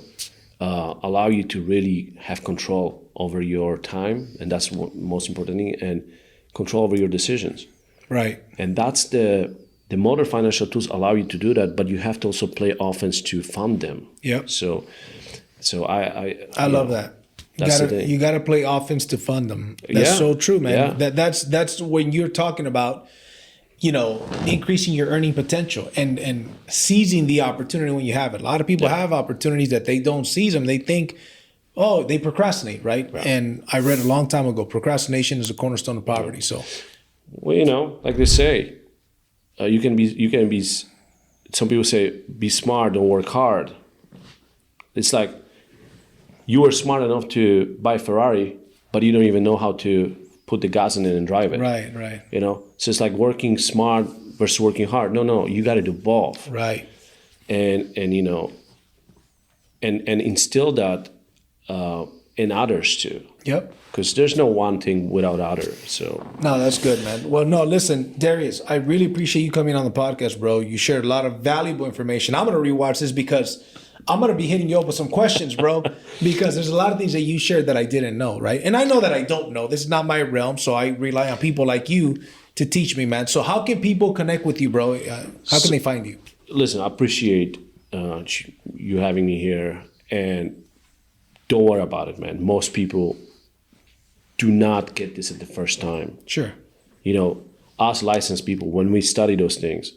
[SPEAKER 2] allow you to really have control over your time, and that's what most important thing, and control over your decisions.
[SPEAKER 1] Right.
[SPEAKER 2] And that's the modern financial tools allow you to do that, but you have to also play offense to fund them.
[SPEAKER 1] Yep.
[SPEAKER 2] So I
[SPEAKER 1] love that. You gotta play offense to fund them. That's so true, man.
[SPEAKER 2] Yeah.
[SPEAKER 1] That's when you're talking about, you know, increasing your earning potential and seizing the opportunity when you have it. A lot of people have opportunities that they don't seize them. They think, oh, they procrastinate, right? And I read a long time ago, procrastination is a cornerstone of poverty. So,
[SPEAKER 2] well, you know, like they say, you can be. Some people say, be smart, don't work hard. It's like you are smart enough to buy a Ferrari, but you don't even know how to put the gas in it and drive it.
[SPEAKER 1] Right.
[SPEAKER 2] You know, so it's like working smart versus working hard. No, you got to do both.
[SPEAKER 1] Right.
[SPEAKER 2] And you know, and instill that in others too.
[SPEAKER 1] Yep.
[SPEAKER 2] Because there's no one thing without other. So
[SPEAKER 1] no, that's good, man. Well, no, listen, Darius, I really appreciate you coming on the podcast, bro. You shared a lot of valuable information. I'm gonna rewatch this because I'm gonna be hitting you up with some questions, bro. Because there's a lot of things that you shared that I didn't know, right? And I know that I don't know. This is not my realm, so I rely on people like you to teach me, man. So how can people connect with you, bro? How can they find you?
[SPEAKER 2] Listen, I appreciate you having me here, and don't worry about it, man. Most people do not get this at the first time.
[SPEAKER 1] Sure.
[SPEAKER 2] You know, us licensed people, when we study those things,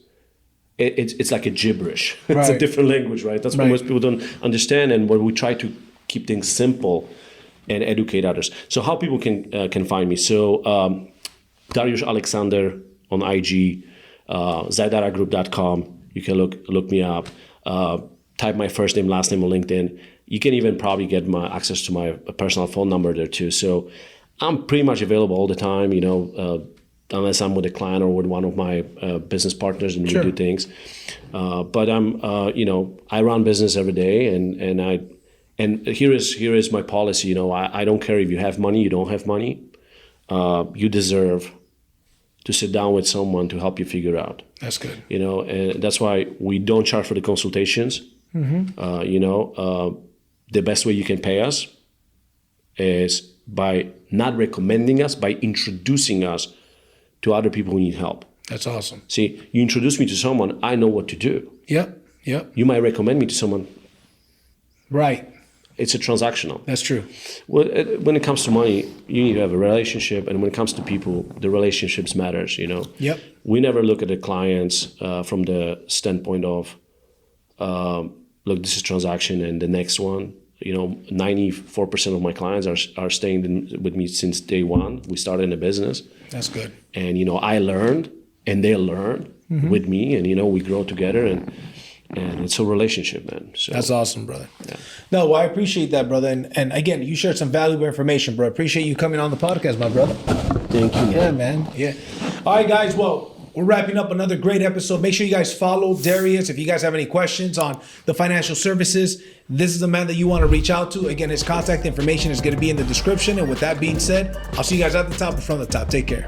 [SPEAKER 2] it's like a gibberish. It's a different language, right? That's what most people don't understand. And when we try to keep things simple and educate others. So how people can find me? So Dariusz Alexander on IG, ZyDaraGroup.com. You can look me up. Type my first name, last name on LinkedIn. You can even probably get my access to my personal phone number there too. So I'm pretty much available all the time, you know, unless I'm with a client or with one of my business partners and we do things. But I'm, you know, I run business every day, and I And here is my policy. You know, I don't care if you have money, you don't have money. You deserve to sit down with someone to help you figure out.
[SPEAKER 1] That's good.
[SPEAKER 2] You know, and that's why we don't charge for the consultations. You know, the best way you can pay us is by not recommending us, by introducing us to other people who need help.
[SPEAKER 1] That's awesome.
[SPEAKER 2] See, you introduce me to someone, I know what to do.
[SPEAKER 1] Yep. Yep.
[SPEAKER 2] You might recommend me to someone.
[SPEAKER 1] Right.
[SPEAKER 2] It's a transactional.
[SPEAKER 1] That's true.
[SPEAKER 2] Well, when it comes to money, you need to have a relationship, and when it comes to people, the relationships matters. You know.
[SPEAKER 1] Yep.
[SPEAKER 2] We never look at the clients from the standpoint of, look, this is transaction, and the next one. You know, 94% of my clients are staying with me since day one. We started in a business.
[SPEAKER 1] That's good.
[SPEAKER 2] And you know, I learned, and they learn with me, and you know, we grow together, and it's a relationship, man. So
[SPEAKER 1] that's awesome, brother.
[SPEAKER 2] Yeah.
[SPEAKER 1] No, well, I appreciate that, brother. And again, you shared some valuable information, bro. I appreciate you coming on the podcast, my brother.
[SPEAKER 2] Thank you, man.
[SPEAKER 1] Yeah, man. Yeah. All right, guys. Well, we're wrapping up another great episode. Make sure you guys follow Darius. If you guys have any questions on the financial services, this is the man that you want to reach out to. Again, his contact information is going to be in the description. And with that being said, I'll see you guys at the top and from the top. Take care.